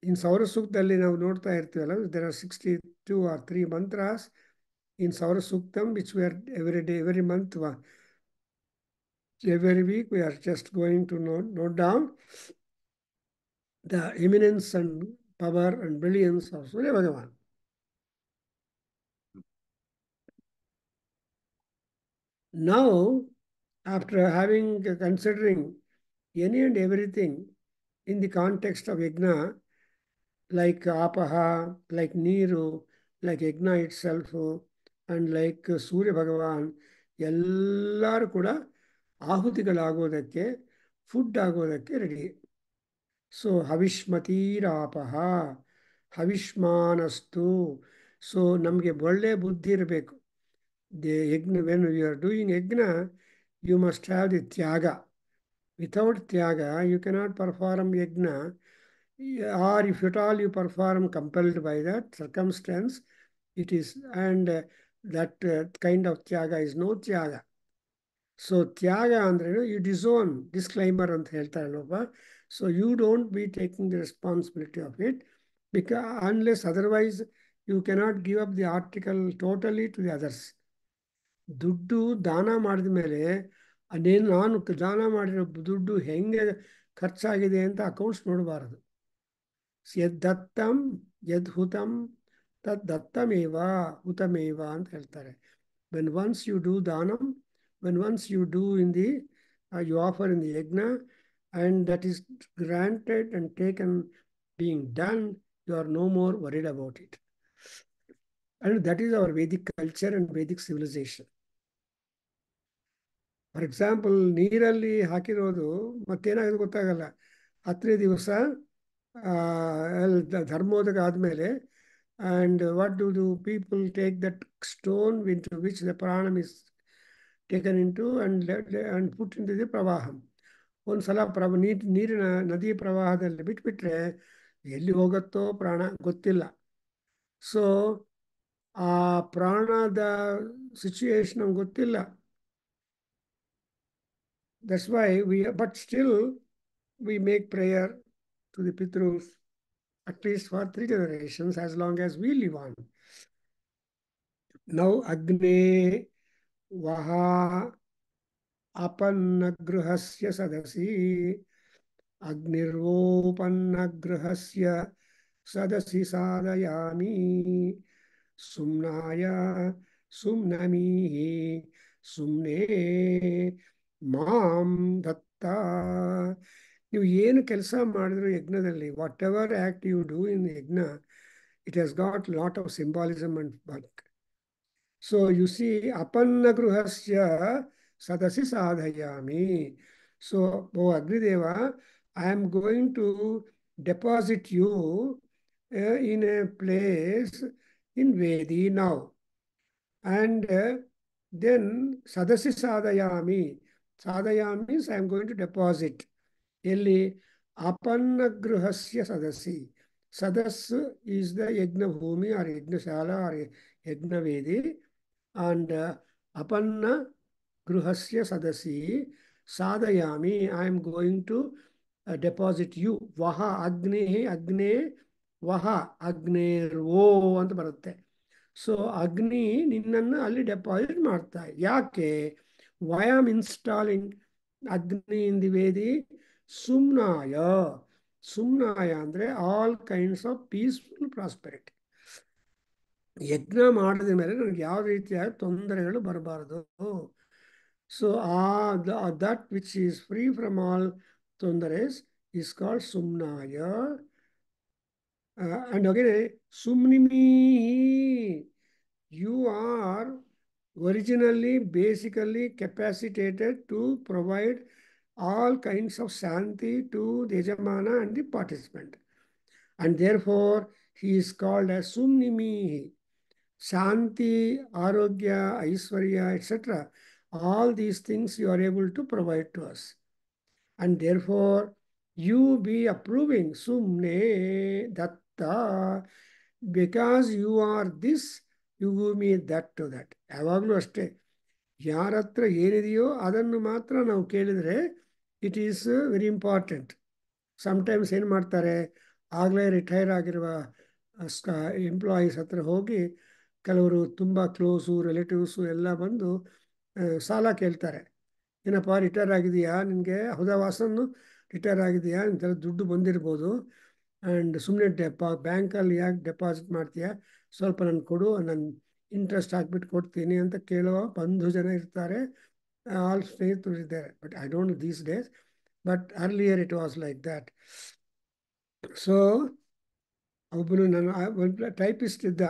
In ಸೌರ ಸೂಕ್ತದಲ್ಲಿ ನಾವು ನೋಡ್ತಾ ಇರ್ತೀವಲ್ಲ, there are 62 or 3 mantras in Saura Suktam, which we are every day, every month, every week we are just going to note down the eminence and power and brilliance of Surya Bhagavan. Now, after considering any and everything in the context of yajna, like apaha, like neeru, like yajna itself, and like Surya Bhagavan, ಎಲ್ಲರೂ ಕೂಡ ಆಹುತಿಗಳಾಗೋದಕ್ಕೆ, food ಆಗೋದಕ್ಕೆ ready. So ಹವಿಷ್ಮತೀರಾಪಹ ಹವಿಷ್ಮಾನಸ್ತು. So ನಮಗೆ ಒಳ್ಳೆಯ ಬುದ್ಧಿ ಇರಬೇಕು. Yajna, when you are doing yajna, you must have the tyaga. Without tyaga you cannot perform yajna, or if at all you perform compelled by that circumstance, it is, and that kind of ತ್ಯಾಗ is no tyaga. So ತ್ಯಾಗ ಅಂದ್ರೇನು, you disown, disclaimer ಅಂತ ಹೇಳ್ತಾರಲ್ಲಪ್ಪ. So you don't be taking the responsibility of it, unless otherwise you cannot give up the article totally to the others. ದುಡ್ಡು ದಾನ ಮಾಡಿದ ಮೇಲೆ ನಾನು ದಾನ ಮಾಡಿರೋ ದುಡ್ಡು ಹೆಂಗೆ ಖರ್ಚಾಗಿದೆ ಅಂತ ಅಕೌಂಟ್ಸ್ ನೋಡಬಾರದು. ಯದ್ದತ್ತಂ ಯದ್ ಹುತಂ ತದ್ ದತ್ತಮೇವ ಹುತಮೇವ ಅಂತ ಹೇಳ್ತಾರೆ. when once you do danam, when once you do in the you offer in the yajna, and that is granted and taken, being done, you are no more worried about it. And that is our Vedic culture and Vedic civilization. For example, ನೀರಲ್ಲಿ ಹಾಕಿರೋದು ಮತ್ತೇನಾಗೋದು ಗೊತ್ತಾಗಲ್ಲ. 10ನೇ ದಿವಸ ಧರ್ಮೋದಕ ಆದಮೇಲೆ, and what do people take that stone into which the pranam is taken into and put in the pravaham. ಒಂದು ಸಲ ನೀರಿನ ನದಿ ಪ್ರವಾಹದಲ್ಲಿ ಬಿಟ್ಬಿಟ್ರೆ ಎಲ್ಲಿ ಹೋಗುತ್ತೋ ಪ್ರಾಣ ಗೊತ್ತಿಲ್ಲ. ಸೊ ಆ ಪ್ರಾಣದ ಸಿಚುಯೇಷನ್ ನಮ್ಗೆ ಗೊತ್ತಿಲ್ಲ. That's why but still we make prayer to the Pitrus at least for 3 generations as long as we live on. Now Agne Vaha Apannagrahasya Sadasi Agnirvopannagrahasya Sadasi Sadayami Sumnaya Sumnamihi Sumne ಮಾಂ ದತ್ತ. ನೀವು ಏನು ಕೆಲಸ ಮಾಡಿದ್ರು ಯಜ್ಞದಲ್ಲಿ, whatever act you do in yajna, it has got lot of symbolism and work. So you see ಅಪನ್ನ ಗೃಹಸ್ಯ ಸದಸಿ ಸಾಧಯಾಮಿ. ಸೊ ಓ Agnideva, I am going to deposit you in a place in vedi now. And then sadasi sadayami. Sadayami means I am going to deposit. Elli apannagrahasya sadasi. Sadas is the yajna bhumi or yajna shala or yajna vedi. And apanna grahasya sadasi sadayami. I am going to deposit you. Vaha agne agne vaha agnervo ಅಂತ ಬರುತ್ತೆ. So ಅಗ್ನಿ ನಿನ್ನನ್ನು ಅಲ್ಲಿ deposit ಮಾಡ್ತಾ. ಯಾಕೆ? Why am installing ಅಗ್ನಿ in the ವೇದಿ? ಸುಮ್ನಾಯ. ಸುಮ್ನಾಯ ಅಂದರೆ all kinds of peaceful prosperity. ಯಜ್ಞ ಮಾಡಿದ ಮೇಲೆ ನನಗೆ ಯಾವ ರೀತಿಯಾದ ತೊಂದರೆಗಳು ಬರಬಾರದು. So that which is free from all ತೊಂದರೆಸ್ ಈಸ್ ಕಾಲ್ಡ್ ಸುಮ್ನಾಯ. And again, Sumnimi, you are originally, basically capacitated to provide all kinds of Shanti to the Yajamana and the participant. And therefore, he is called as Sumnimi. Shanti, Arogya, Aishwarya, etc. All these things you are able to provide to us. And therefore, you be approving Sumne Datta, because you are this, you give me that to that. ಯಾವಾಗಲೂ ಅಷ್ಟೇ, ಯಾರ ಹತ್ರ ಏನಿದೆಯೋ ಅದನ್ನು ಮಾತ್ರ ನಾವು ಕೇಳಿದರೆ it is very important. Sometimes ಏನು ಮಾಡ್ತಾರೆ, ಆಗಲೇ ರಿಟೈರ್ ಆಗಿರುವ ಎಂಪ್ಲಾಯೀಸ್ ಹತ್ರ ಹೋಗಿ ಕೆಲವರು ತುಂಬ ಕ್ಲೋಸು ರಿಲೇಟಿವ್ಸು ಎಲ್ಲ ಬಂದು ಸಾಲ ಕೇಳ್ತಾರೆ. ಏನಪ್ಪ ರಿಟೈರ್ ಆಗಿದೆಯಾ ನಿನಗೆ? ಹೌದಾ ವಾಸನ್ನು, ರಿಟೈರ್ ಆಗಿದೆಯಾ? ಇಂಥೆಲ್ಲ ದುಡ್ಡು ಬಂದಿರ್ಬೋದು, ಆ್ಯಂಡ್ ಸುಮ್ಮನೆ ಬ್ಯಾಂಕಲ್ಲಿ ಯಾಕೆ ಡೆಪಾಸಿಟ್ ಮಾಡ್ತೀಯಾ? ಸ್ವಲ್ಪ ನನಗೆ ಕೊಡು, ನಾನು ಇಂಟ್ರೆಸ್ಟ್ ಹಾಕ್ಬಿಟ್ಟು ಕೊಡ್ತೀನಿ ಅಂತ ಕೇಳುವ ಬಂಧು ಜನ ಇರ್ತಾರೆ, ಆಲ್ ಸ್ನೇಹಿತರು ಇದ್ದಾರೆ. But I don't no these days, but earlier it was like that. So ಒಬ್ಬನು ನನ್ನ ಟೈಪಿಸ್ಟ್ ಇದ್ದ,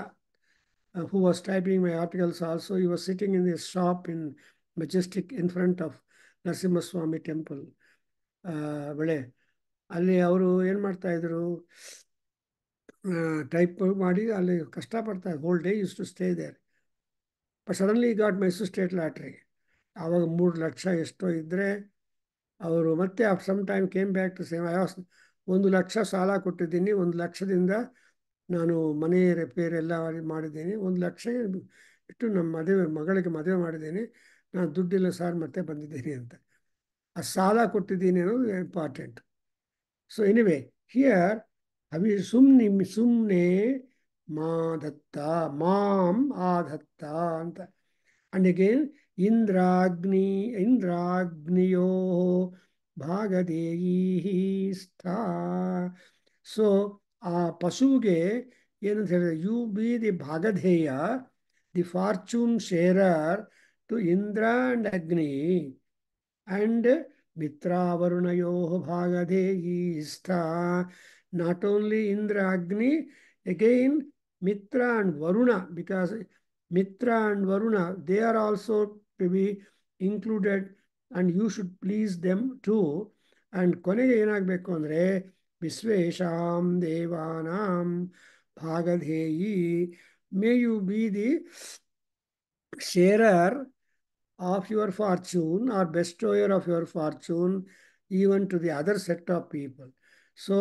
who was typing my articles also. He was sitting in his shop in Majestic in front of Narasimha Swami temple. ಬೆಳೆ ಅಲ್ಲಿ ಅವರು ಏನು ಮಾಡ್ತಾಯಿದ್ರು, type ಮಾಡಿ ಅಲ್ಲಿ ಕಷ್ಟಪಡ್ತಾರೆ. Whole day used to stay there. But suddenly got Mysuru state lottery. ಆವಾಗ 3 ಲಕ್ಷ ಎಷ್ಟೋ ಇದ್ದರೆ ಅವರು ಮತ್ತೆ some time came back to same. 1 lakh ಸಾಲ ಕೊಟ್ಟಿದ್ದೀನಿ, 1 ಲಕ್ಷದಿಂದ ನಾನು ಮನೆ ರಿಪೇರ್ ಎಲ್ಲ ಮಾಡಿದ್ದೀನಿ, 1 ಲಕ್ಷ ಇಟ್ಟು ನಮ್ಮ ಮಗಳಿಗೆ ಮದುವೆ ಮಾಡಿದ್ದೀನಿ, ನಾನು ದುಡ್ಡಿಲ್ಲ ಸಾರ್ ಮತ್ತೆ ಬಂದಿದ್ದೀನಿ ಅಂತ. ಆ ಸಾಲ ಕೊಟ್ಟಿದ್ದೀನಿ ಅನ್ನೋದು ಇಂಪಾರ್ಟೆಂಟ್. ಸೊ ಎನಿವೆ ಹಿಯರ್ ಸುಮ್ನೆ ಮಾ ದತ್ತ, ಮಾಂ ಆದತ್ತ ಅಂತ. ಅಂಡ್ ಅಗೇನ್ ಇಂದ್ರಾಗ್ನಿಯೋ ಭಾಗದೇಯೀ ಸ್ಥಾ. ಸೊ ಆ ಪಶುವಿಗೆ ಏನಂತ ಹೇಳಿದ್ರೆ, you be the bhagadheya, the fortune sharer to Indra and Agni, and Mitravarunayah bhagadeyi stha. Not only Indra, Agni, again Mitra and Varuna, because Mitra and Varuna, they are also to be included, and you should please them too. And ಕೊನೆಗೆ ಏನಾಗಬೇಕು ಅಂದರೆ ವಿಶ್ವೇಶಾಂ ದೇವಾನಾಂ ಭಾಗಧೇಯಿ. May you be the sharer of your fortune or bestower of your fortune even to the other set of people. So,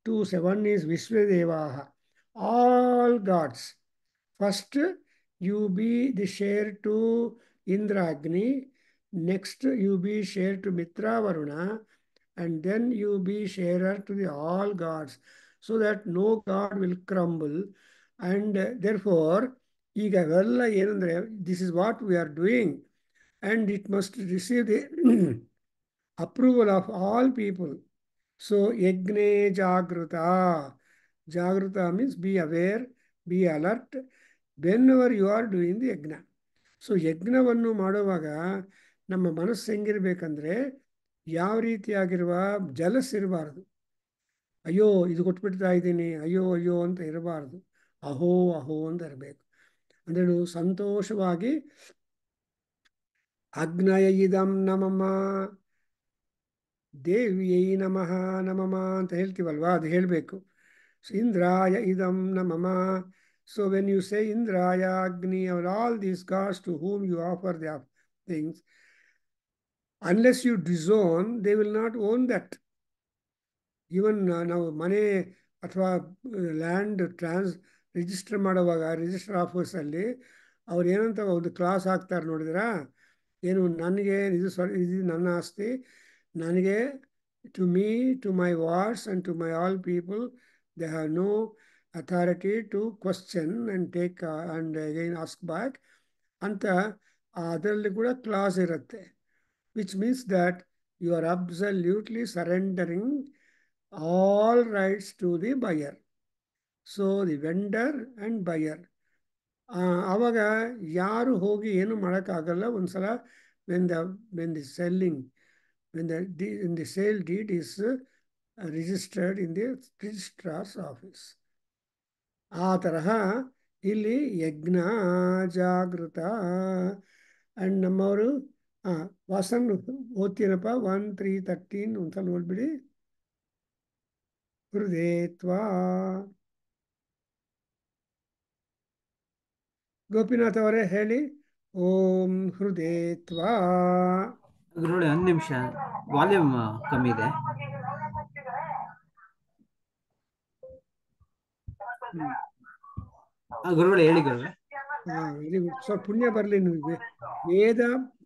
2 7 is Vishwadevaha, all gods. First, you be the share to Indra Agni, next, you be share to Mitra Varuna, and then you be sharer to the all gods, so that no god will crumble. And therefore, ಈಗ ಅವೆಲ್ಲ ಏನಂದ್ರೆ this is what we are doing, and it must receive the approval of all people. So yagne jagruta. Jagruta means be aware, be alert whenever you are doing the ಯಜ್ಞ. So ಯಜ್ಞವನ್ನು ಮಾಡುವಾಗ ನಮ್ಮ ಮನಸ್ಸು ಹೆಂಗಿರ್ಬೇಕಂದ್ರೆ ಯಾವ ರೀತಿಯಾಗಿರುವ ಜಲಸಿರಬಾರ್ದು. ಅಯ್ಯೋ ಇದು ಕೊಟ್ಬಿಡ್ತಾ ಇದ್ದೀನಿ, ಅಯ್ಯೋ ಅಯ್ಯೋ ಅಂತ ಇರಬಾರ್ದು. ಅಹೋ ಅಹೋ ಅಂತ ಇರಬೇಕು. ಅಂದ್ರೆ ಸಂತೋಷವಾಗಿ ಅಗ್ನಯ ಇದಂ ನಮಮ ದೇವಿಯೈ ನಮಃ ನಮಮ ಅಂತ ಹೇಳ್ತೀವಲ್ವಾ, ಅದು ಹೇಳಬೇಕು. ಇಂದ್ರಾಯ ಇದಂ ನಮಮ. So when you say Indraya, Agni, or all these gods to whom you offer the things, unless you disown, they will not own that. Even ನಾವು ಮನೆ ಅಥವಾ ಲ್ಯಾಂಡ್ ರಿಜಿಸ್ಟರ್ ಮಾಡುವಾಗ ರಿಜಿಸ್ಟರ್ ಆಫೀಸಲ್ಲಿ ಅವ್ರು ಏನಂತ ಒಂದು ಕ್ಲಾಸ್ ಹಾಕ್ತಾರೆ ನೋಡಿದ್ರಾ, ಏನು ನನಗೆ ಇದು ನನ್ನ ಆಸ್ತಿ, ನನಗೆ to me, to my wards and to my all people, they have no authority to question and take and again ask back ಅಂತ ಅದರಲ್ಲಿ ಕೂಡ ಕ್ಲಾಸ್ ಇರುತ್ತೆ. Which means that you are absolutely surrendering all rights to the buyer. So the vendor and buyer. ಆವಾಗ ಯಾರು ಹೋಗಿ ಏನು ಮಾಡೋಕ್ಕಾಗಲ್ಲ. ಒಂದ್ಸಲ when the selling, when the sale deed is registered in the registrar's office. ಆ ತರಹ ಇಲ್ಲಿ ಯಜ್ಞ ಜಾಗೃತ. ಅಂಡ್ ನಮ್ಮವರು ವಾಸನ್ ಓದ್ತೀನಪ್ಪ 1:3:13 ಒಂದ್ಸಲ ನೋಡ್ಬಿಡಿ. ಹೃದಯತ್ವಾ. ಗೋಪಿನಾಥ್ ಅವರೇ ಹೇಳಿ. ಓಂ ಹೃದಯತ್ವಾ. ಗುರುಗಳೇ ಒಂದು ನಿಮಿಷ, ವಾಲ್ಯೂಮ್ ಕಮ್ಮಿ ಇದೆ. ಗುರುಗಳೇ ಹೇಳಿ ಗುರುಗಳೇ. Very good. ಸ್ವಲ್ಪ ಪುಣ್ಯ ಬರಲಿ ನಿಮಗೆ. ವೇದ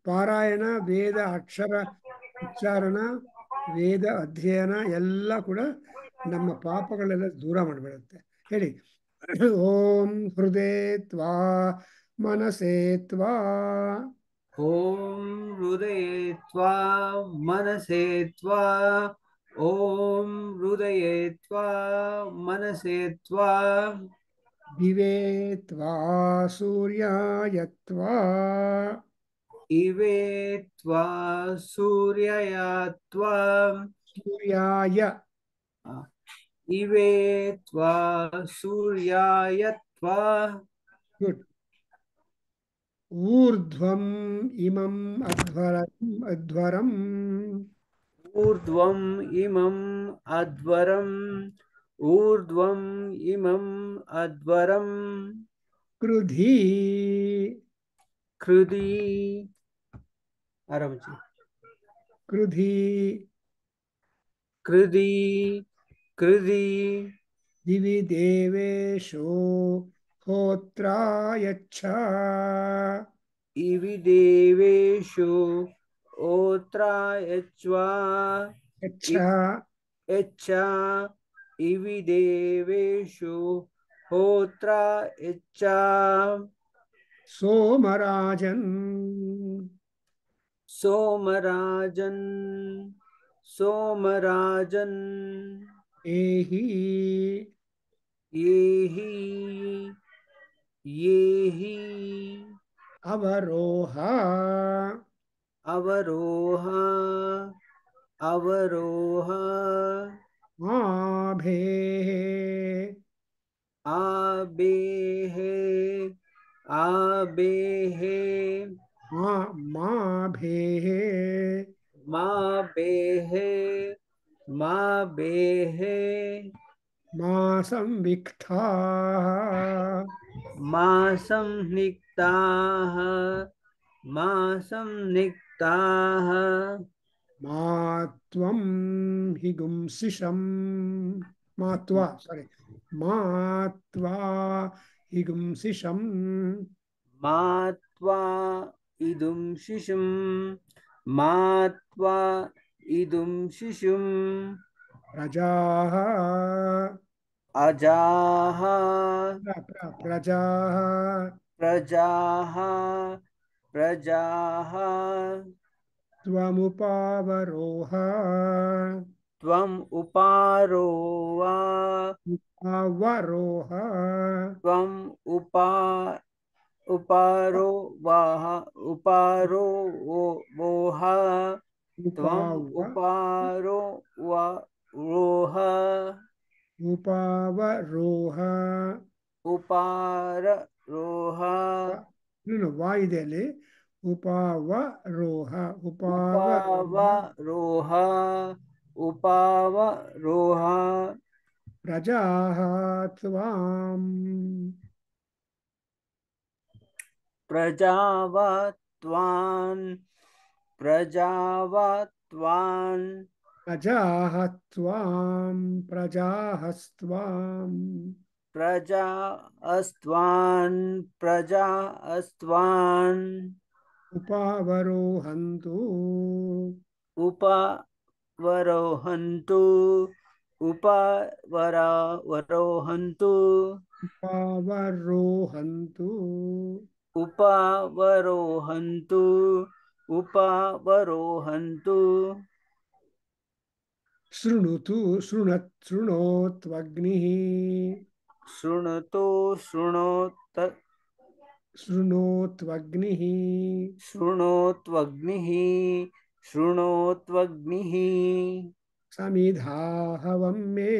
ಪಾರಾಯಣ, ವೇದ ಅಕ್ಷರ ಉಚ್ಚಾರಣ, ವೇದ ಅಧ್ಯಯನ ಎಲ್ಲ ಕೂಡ ನಮ್ಮ ಪಾಪಗಳೆಲ್ಲ ದೂರ ಮಾಡಿಬಿಡುತ್ತೆ. ಹೇಳಿ. ಓಂ ಹೃದಯತ್ವಾ ಮನಸೇತ್ವಾ. ಓಂ ಹೃದಯೇತ್ವಾ ಮನಸೇತ್ವಾ. ಓಂ ಹೃದಯೇತ್ವಾ ಮನಸೇತ್ವಾ. ದಿವೇತ್ವಾ ಸೂರ್ಯಾಯತ್ವಾ. ಇವೇತ್ವಾ ಸೂರ್ಯಯಾತ್ವಾ. ಸೂರ್ಯಾಯ. ಇವೇತ್ವಾ ಸೂರ್ಯಾಯತ್ವಾ. ಗುಡ್. ಊರ್ಧ್ವಂ ಇಮಂ ಅಧ್ವರಂ. ಊರ್ಧ್ವಂ ಇಮಂ ಅಧ್ವರಂ. ಊರ್ಧ್ವಂ ಇಮಂ ಅಧ್ವರಂ. ಕೃಧಿ. ಕೃಧಿ. ಆರಾಮಚಿ. ಕೃಧಿ. ಕೃಧಿ. ಕೃಧಿ. ದಿವಿ ದೇವೇಶೋ ಹೋತ್ರಾಯಚ್ಛ. ಇವಿ ದೇವೇಶು ಓತ್ರಾಯಚ್ಛ್ವಾ. ಯಚ್ಛ. ಯಚ್ಛ. ಇವಿ ದೇವೇಶು ಹೋತ್ರಾ ಯಚ್ಛ. ಸೋಮರಾಜನ್. ಸೋಮರಾಜನ್. ಸೋಮರಾಜನ್. ಏಹಿ. ಏಹಿ. ಏಹಿ. ಅವರೋಹ. ಅವರೋಹ. अवरोह आभेः आबेः आबेः माभेः मा बेः मा बेः मा संविक्थाः मा संनिक्ताः मा संनिक्ताः मा त्वं हिगुंसिषम् मा त्वा sorry मा त्वा हिगुंसिषम् मा त्वा इदुं शिशुं मा त्वा इदुं शिशुं प्रजाः अजाः प्रजाः प्रजाः प्रजाः त्वमुपावरोह त्वम् उपारोवा अवरोह त्वम् उपा उपारो वाह उपारो वोह त्वम् उपाव उपारो वा रोह ಉಪಾವರೋಹ ಉಪಾರ ರೋಹ ಇನ್ನು ವಾ ಇದೆ ಅಲ್ಲಿ ಉಪಾವರೋಹ ಉಪಾವ ಉಪಾವರೋಹ ರೋಹ ಉಪಾವ ರೋಹ ಪ್ರಜಾ ತ್ವಾಂ ಪ್ರಜಾವತ್ವಾನ್ ಪ್ರಜಾವತ್ವಾನ್ ಪ್ರಜಾ ತ್ವಾಂ ಪ್ರಜಾಸ್ತ್ವಾಂ ಪ್ರಜಾ ಅಸ್ತ್ವಾನ್ ಪ್ರಜಾ ಅಸ್ತ್ವಾನ್ ಉಪಾವರೋಹಂತು उपवरोहन्तु उपवरोहन्तु ಉಪಾವರೋಹಂತು उपवरोहन्तु उपवरोहन्तु ಶೃಣುತು ಶೃಣೋತ್ವಗ್ನಿಃ शृणुतु शृणोत शृणोत्वग्निः शृणोत्वग्निः शृणोत्वग्निः समिधाहवं मे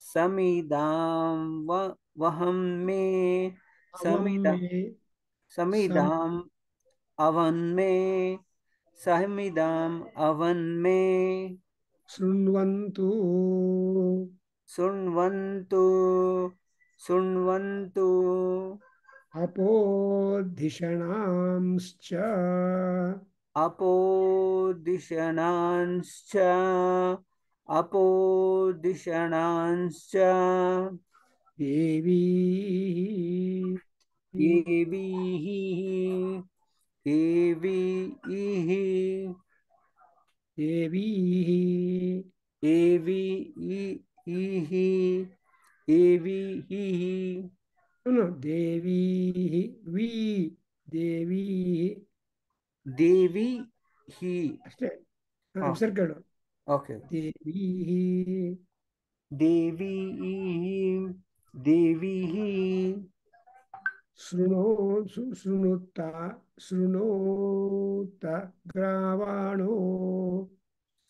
समिदां वहं मे हवं समिदा मे सम समिदाम् अवन्मे समिदाम् अवन्मे शृण्वन्तु शृण्वन्तु शृण्वन्तु अपोधिषणांश्च अपोदिशणांश्च अपोदिशणांश्च देवी देवीः देवीः देवीः देवीः देवीः no, देवीः वी देवीः देवी ही ಅಷ್ಟೇ हाँ ವಿಸರ್ಗಗಳು ओके देवीः देवी देवी शृणो शृणुत शृणोत ग्रावाणो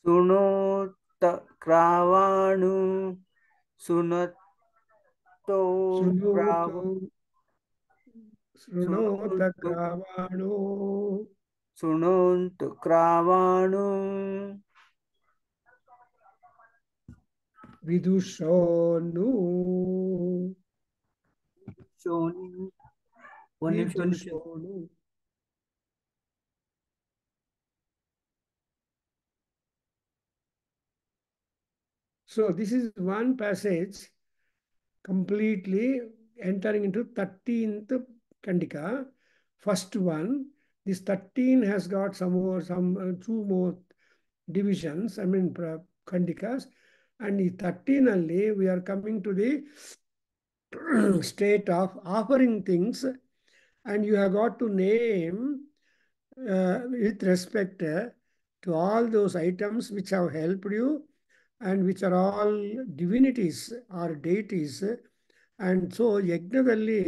सुनोत क्रावाणु सुनतो क्राव शृणोतु शृणोत सुनोतु ग्रावाणो सुनोन्तु क्रावाणु विदुषोनु शोनि ಒಂದು ನಿಮಿಷ विदुषोनु So this is one passage completely entering into 13th Kandika. First one, this 13 has got some more, two more divisions, I mean Kandikas. And the 13 ಅಲ್ಲಿ we are coming to the state of offering things, and you have got to name with respect to all those items which have helped you and which are all divinities or deities. And so ಯಜ್ಞದಲ್ಲಿ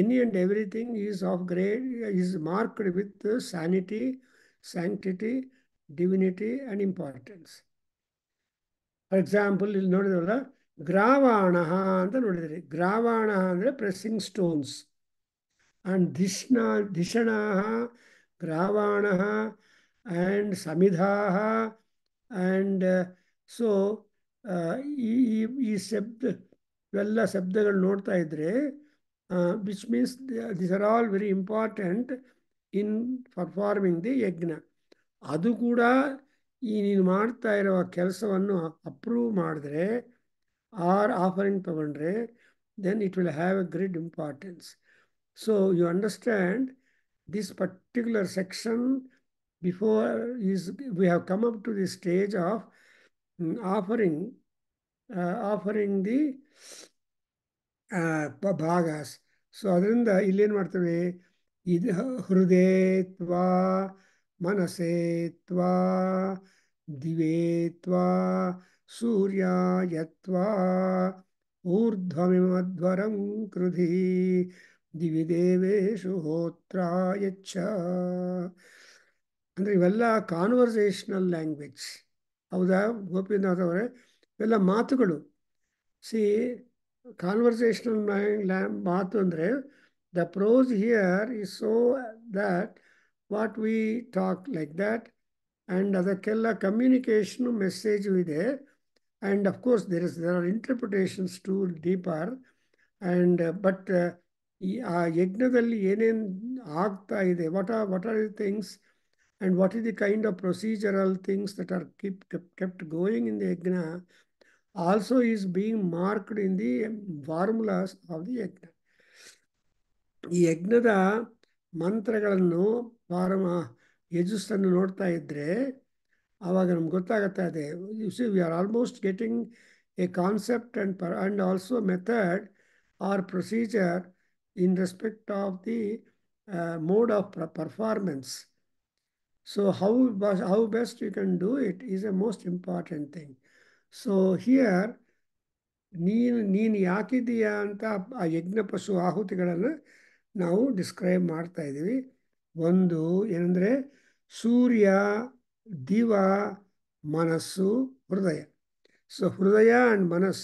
any and everything is of great, is marked with sanity, sanctity, divinity and importance. For example ಇಲ್ಲಿ ನೋಡಿದ್ರಲ್ಲ, ಗ್ರಾವಾಣ ಅಂತ ನೋಡಿದ್ರಿ. ಗ್ರಾವಾಣ ಅಂದರೆ pressing stones. And ಧಿಷಣ, ಗ್ರಾವಾಣ ಆ್ಯಂಡ್ ಸಮಿಧಾ. ಆ್ಯಂಡ್ ಸೊ ಈ ಈ ಈ ಶಬ್ದ, ಇವೆಲ್ಲ ಶಬ್ದಗಳು ನೋಡ್ತಾ ಇದ್ದರೆ, which means this are all very important in performing the yajna. ಅದು ಕೂಡ ಈ ನೀನು ಮಾಡ್ತಾ ಇರೋ ಕೆಲಸವನ್ನು ಅಪ್ರೂವ್ ಮಾಡಿದ್ರೆ, ಆರ್ ಆಫರಿಂಗ್ ತಗೊಂಡ್ರೆ, then it will have a great importance. So you understand this particular section before is we have come up to the stage of offering the ಭಾಗಾಸ್. ಸೊ ಅದರಿಂದ ಇಲ್ಲೇನು ಮಾಡ್ತೇವೆ, ಇದು ಹೃದಯತ್ವಾ ಮನಸೇತ್ವಾ ದಿವೇತ್ವಾ ಸೂರ್ಯಾಯತ್ವಾ ಊರ್ಧ್ವಮಿಮಧ್ವರಂ ಕೃಧಿ ದಿವಿ ದೇವೇಶು ಹೋತ್ರಾಯಚ್ಛ. ಅಂದರೆ ಇವೆಲ್ಲ ಕಾನ್ವರ್ಸೇಷನಲ್ ಲ್ಯಾಂಗ್ವೇಜ್. ಹೌದಾ ಗೋಪಿನಾಥ್ ಅವರೇ? ಇವೆಲ್ಲ ಮಾತುಗಳು. ಸಿ, ಕಾನ್ವರ್ಸೇಷನಲ್ ಮಾತು ಅಂದರೆ the prose here is so that what we talk like that, and ಅದಕ್ಕೆಲ್ಲ ಕಮ್ಯುನಿಕೇಷನು ಮೆಸೇಜು ಇದೆ. And of course there are interpretations to deeper. And but ಆ ಯಜ್ಞದಲ್ಲಿ ಏನೇನು ಆಗ್ತಾ ಇದೆ, what are the things and what is the kind of procedural things that are kept going in the yajna also is being marked in the formulas of the yajna. ಈ ಯಜ್ಞದ ಮಂತ್ರಗಳನ್ನು ಯಜಸ್ಸನ್ನು ನೋಡ್ತಾ ಇದ್ದರೆ ಆವಾಗ ನಮ್ಗೆ ಗೊತ್ತಾಗುತ್ತಾ ಇದೆ. You see, we are almost getting a concept and also method or procedure in respect of the mode of performance. So how best you can do it is a most important thing. So here ನೀನು ಯಾಕಿದೀಯಾ ಅಂತ ಆ ಯಜ್ಞ ಪಶು ಆಹುತಿಗಳನ್ನು ನಾವು describe ಮಾಡ್ತಾ ಇದ್ದೀವಿ. ಒಂದು ಏನಂದರೆ ಸೂರ್ಯ, ದಿವ, ಮನಸ್ಸು, ಹೃದಯ. ಸೊ ಹೃದಯ ಆ್ಯಂಡ್ ಮನಸ್,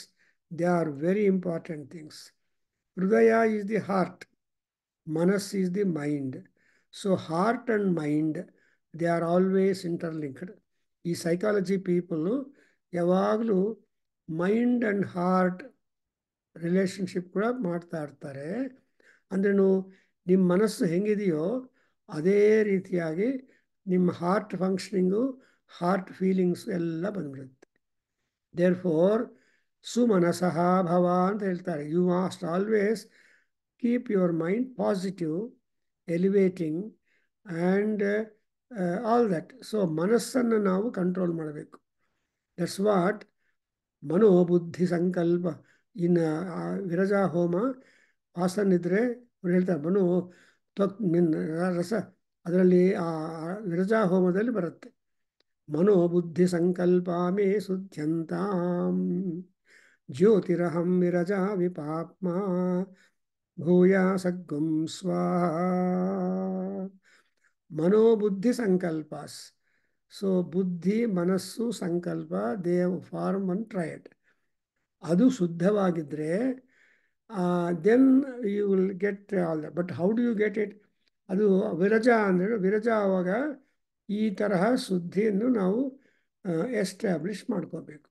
they are very important things. Hridaya is the heart, Manas is the mind. So heart and mind, they are always interlinked. ಈ ಸೈಕಾಲಜಿ ಪೀಪಲ್ಲು ಯಾವಾಗಲೂ ಮೈಂಡ್ ಆ್ಯಂಡ್ ಹಾರ್ಟ್ ರಿಲೇಷನ್ಶಿಪ್ ಕೂಡ ಮಾಡ್ತಾ ಇರ್ತಾರೆ. ಅಂದ್ರೂ ನಿಮ್ಮ ಮನಸ್ಸು ಹೆಂಗಿದೆಯೋ ಅದೇ ರೀತಿಯಾಗಿ ನಿಮ್ಮ ಹಾರ್ಟ್ ಫಂಕ್ಷನಿಂಗು, ಹಾರ್ಟ್ ಫೀಲಿಂಗ್ಸು ಎಲ್ಲ ಬಂದ್ಬಿಡುತ್ತೆ. ದೇರ್ಫೋರ್ ಸುಮನಸಃ ಭವ ಅಂತ ಹೇಳ್ತಾರೆ. You must always keep your mind positive, elevating and all that. So ಮನಸ್ಸನ್ನು ನಾವು ಕಂಟ್ರೋಲ್ ಮಾಡಬೇಕು. ದಟ್ಸ್ ವಾಟ್ ಮನೋಬುದ್ಧಿ ಸಂಕಲ್ಪ. ಇನ್ನು ವಿರಜಾ ಹೋಮ ವಾಸನಿದ್ರೆ ಅವ್ರು ಹೇಳ್ತಾರೆ ಮನೋ ರಸ, ಅದರಲ್ಲಿ ಆ ವಿರಜಾ ಹೋಮದಲ್ಲಿ ಬರುತ್ತೆ. ಮನೋಬುದ್ಧಿ ಸಂಕಲ್ಪ ಮೇ ಶುದ್ಧ್ಯಂತಾಂ ಜ್ಯೋತಿರಹಂ ವಿರಜಾ ವಿಪಾಪ್ಮ ಭೂಯಾ ಸಗ್ಗುಂ ಸ್ವಾಹಾ. ಮನೋಬುದ್ಧಿ ಸಂಕಲ್ಪಾಸ್. ಸೊ ಬುದ್ಧಿ, ಮನಸ್ಸು, ಸಂಕಲ್ಪ, ದೇ ಫಾರ್ಮ್ ಒನ್ ಟ್ರಯಡ್. ಅದು ಶುದ್ಧವಾಗಿದ್ದರೆ then you will get all that. But how do you get it? ಅದು ವಿರಜ ಅಂದರೆ, ವಿರಜ ಆವಾಗ ಈ ತರಹ ಶುದ್ಧಿಯನ್ನು ನಾವು ಎಸ್ಟಾಬ್ಲಿಷ್ ಮಾಡ್ಕೋಬೇಕು.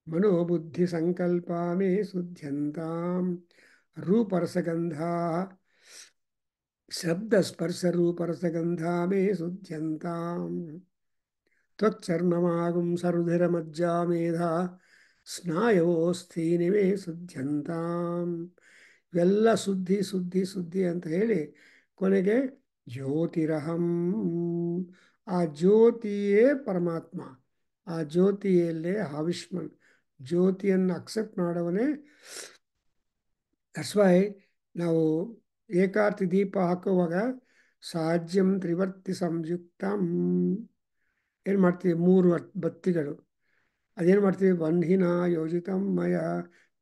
ಮನೋಬುದ್ಧಿ ಸಂಕಲ್ಪ ಮೇ ಶುದ್ಧ್ಯಂತಾಂ ರೂಪರಸಗಂಧ ಶಬ್ದ ಸ್ಪರ್ಶ ರೂಪರಸಗಂಧ ಮೇ ಶುದ್ಧ್ಯಂತಾಂ ತ್ವಚ್ಚರ್ಮಮಾಗುಂ ಸರುಧಿರ ಮಜ್ಜಾ ಮೇಧ ಸ್ನಾಯವೋಸ್ಥೀನಿ ಮೇ ಶುದ್ಧ್ಯಂತಾಂ. ಇವೆಲ್ಲ ಶುದ್ಧಿ ಶುದ್ಧಿ ಶುದ್ಧಿ ಅಂತ ಹೇಳಿ ಕೊನೆಗೆ ಜ್ಯೋತಿರಹಂ, ಆ ಜ್ಯೋತಿಯೇ ಪರಮಾತ್ಮ, ಆ ಜ್ಯೋತಿಯಲ್ಲೇ ಆವಿಷ್ಮನ್, ಜ್ಯೋತಿಯನ್ನು ಅಕ್ಸೆಪ್ಟ್ ಮಾಡವನೇ. ದಟ್ಸ್ ವೈ ನಾವು ಏಕಾರ್ತಿ ದೀಪ ಹಾಕುವಾಗ ಸಾಜ್ಯಂ ತ್ರಿವರ್ತಿ ಸಂಯುಕ್ತಂ ಏನು ಮಾಡ್ತೀವಿ, 3 ಬತ್ತಿಗಳು, ಅದೇನು ಮಾಡ್ತೀವಿ, ಬಂಧಿನ ಯೋಜಿತಂ ಮಯ,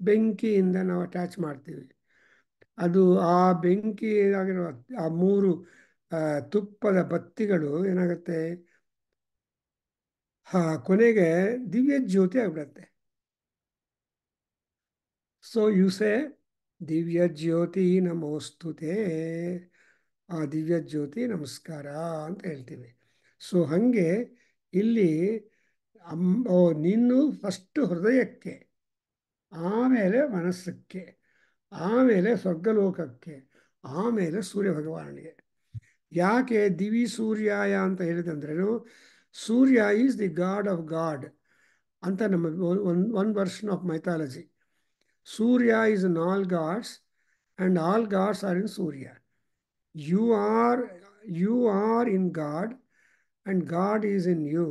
ಬೆಂಕಿಯಿಂದ ನಾವು ಅಟ್ಯಾಚ್ ಮಾಡ್ತೀವಿ. ಅದು ಆ ಬೆಂಕಿ ಆಗಿರೋ ಆ 3 ತುಪ್ಪದ ಬತ್ತಿಗಳು ಏನಾಗುತ್ತೆ, ಕೊನೆಗೆ ದಿವ್ಯ ಜ್ಯೋತಿ ಆಗ್ಬಿಡತ್ತೆ. ಸೊ ಯುಸೆ ದಿವ್ಯ ಜ್ಯೋತಿ ನಮೋಸ್ತುತೆ, ಆ ದಿವ್ಯ ಜ್ಯೋತಿ ನಮಸ್ಕಾರ ಅಂತ ಹೇಳ್ತೀವಿ. ಸೊ ಹಾಗೆ ಇಲ್ಲಿ ನೀನು ಫಸ್ಟ್ ಹೃದಯಕ್ಕೆ, ಆಮೇಲೆ ಮನಸ್ಸಕ್ಕೆ, ಆಮೇಲೆ ಸ್ವರ್ಗಲೋಕಕ್ಕೆ, ಆಮೇಲೆ ಸೂರ್ಯ ಭಗವಾನಿಗೆ. ಯಾಕೆ ದಿವಿ ಸೂರ್ಯಾಯ ಅಂತ ಹೇಳಿದಂದ್ರೇನು, Surya is the god of god ಅಂತ ನಮ್ಮ one version of mythology. Surya is in all gods and all gods are in Surya. You are in God and God is in you,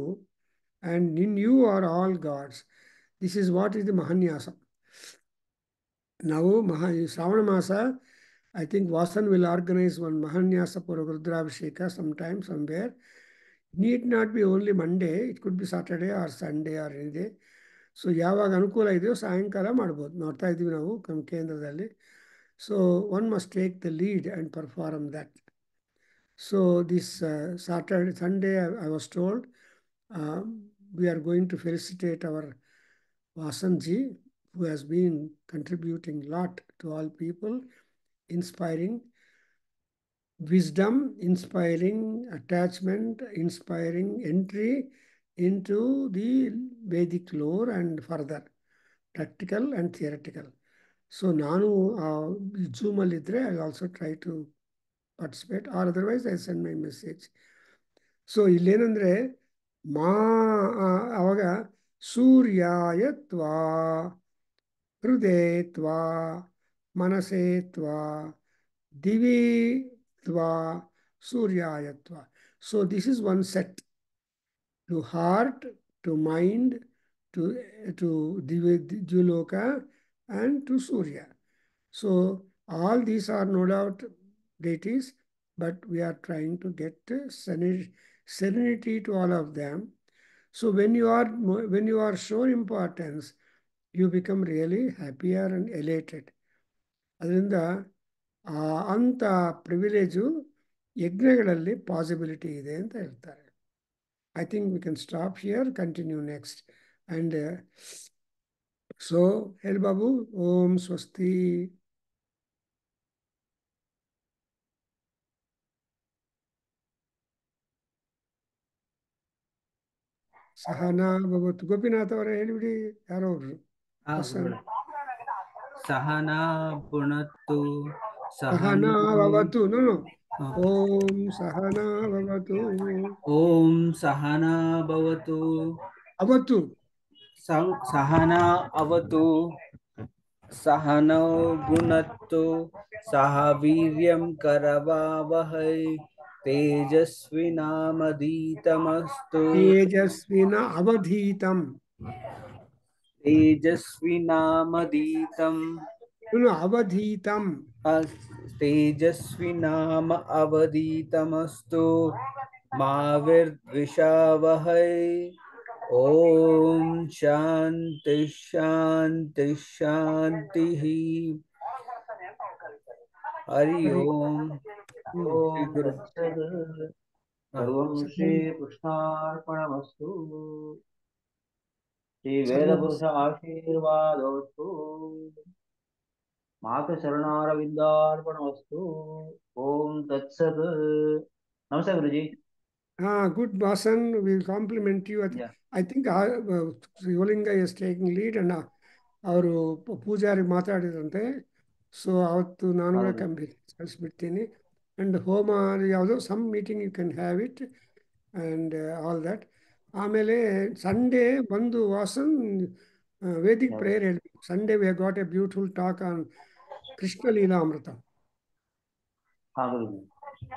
and in you are all gods. This is what is the Mahanyasa. Now Shravana Masa, I think Vasan will organize one Mahanyasa for Rudrabhisheka sometime, somewhere. Need not be only Monday, it could be Saturday or Sunday or any day. So ಯಾವಾಗ ಅನುಕೂಲ ಇದೆಯೋ ಸಾಯಂಕಾಲ ಮಾಡ್ಬೋದು, ನೋಡ್ತಾ ಇದ್ದೀವಿ ನಾವು ಕೇಂದ್ರದಲ್ಲಿ. So one must take the lead and perform that. So this Saturday, Sunday, I was told we are going to felicitate our Vasanji, who has been contributing a lot to all people, inspiring wisdom, inspiring attachment, inspiring entry into the Vedic lore and further practical and theoretical. So ನಾನು ಝೂಮಲ್ಲಿದ್ದರೆ I also try to participate, or otherwise I send my message. So ಇಲ್ಲೇನಂದರೆ ಅವಾಗ ಸೂರ್ಯಾಯತ್ವಾ ಹೃದಯತ್ವಾ ಮನಸೇತ್ವಾ ದಿವಿತ್ವಾ ಸೂರ್ಯಾಯತ್ವ. So this is one set, to heart, to mind, to Divyaloka and to Surya. So all these are no doubt deities, but we are trying to get serenity to all of them. So when you are shown importance, you become really happier and elated. ಅದರಿಂದ ಅಂಥ privilege ಯಜ್ಞಗಳಲ್ಲಿ possibility ಇದೆ ಅಂತ ಹೇಳ್ತಾರೆ. I think we can stop here, continue next. And so, Hel Babu, Om Swasti. Sahana Bhavatu. Gopinath ಅವರೇ ಹೇಳಿಬಿಡಿ, ಯಾರೋ ಅವರು. Sahana ಭುನಕ್ತು Sahana Bhavatu. No. Om Sahana Bhavatu. ಓಂ Sahana ಭವತು. Avatu. Sahana ಅವತು. ಸಹನೌ ಭುನಕ್ತು ಸಹ ವೀರ್ಯಂ ಕರವಾವಹೈ ತೇಜಸ್ವಿನಾಮಧೀತಮಸ್ತು. Tejasvina Avadhitam. ತೇಜಸ್ವಿನಾಮಧೀತಂ. Avadhitam. ತೇಜಸ್ವಿನಾಮ ಅವಧೀತಮಸ್ತು ಮಾ ವಿದ್ವಿಷಾವಹೈ. ಓಂ ಶಾಂತಿ ಶಾಂತಿ ಶಾಂತಿ. ಹರಿ ಓಂ. ಓಂ ತತ್ಸತ್. ಸರ್ವಂ ಶ್ರೀ ಕೃಷ್ಣಾರ್ಪಣಮಸ್ತು. ಶ್ರೀ ವೇದಪುರುಷ ಆಶೀರ್ವಾದವಸ್ತು. ಮಾತೃಚರಣಾರವಿಂದಾರ್ಪಣಮಸ್ತು. ಓಂ ತತ್ಸತ್. ನಮಸ್ತೆ ಗುರುಜಿ. Good, Vasan. We'll compliment you. Yeah. I think Yolinga is taking lead, and ಅವರು ಪೂಜಾರಿ ಮಾತಾಡಿದ್ರಂತೆ. ಸೊ ಅವತ್ತು ನಾನು ಕೂಡ ಕಳಿಸ್ಬಿಡ್ತೀನಿ. ಆ್ಯಂಡ್ ಹೋಮ ಯಾವುದೋ some meeting you can have it and all that. ಆಮೇಲೆ ಸಂಡೇ ಒಂದು ವಾಸನ್ ವೇದಿಕ್ ಪ್ರೇಯರ್ ಹೇಳಬೇಕು. Sunday we have got a beautiful talk on Krishna ಲೀಲಾಮೃತ.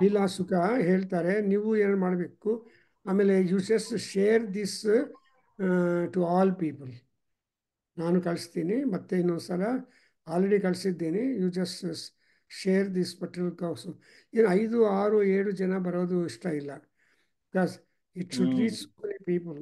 ಲೀಲಾ ಸುಖ ಹೇಳ್ತಾರೆ, ನೀವು ಏನು ಮಾಡಬೇಕು. ಆಮೇಲೆ you just share this to all people. ನಾನು ಕಳಿಸ್ತೀನಿ, ಮತ್ತೆ ಇನ್ನೊಂದು ಸಲ ಆಲ್ರೆಡಿ ಕಳಿಸಿದ್ದೀನಿ. You just share this particular cause. ಏನು 5, 6, 7 ಜನ ಬರೋದು ಇಷ್ಟ ಇಲ್ಲ. Because it should reach so many people.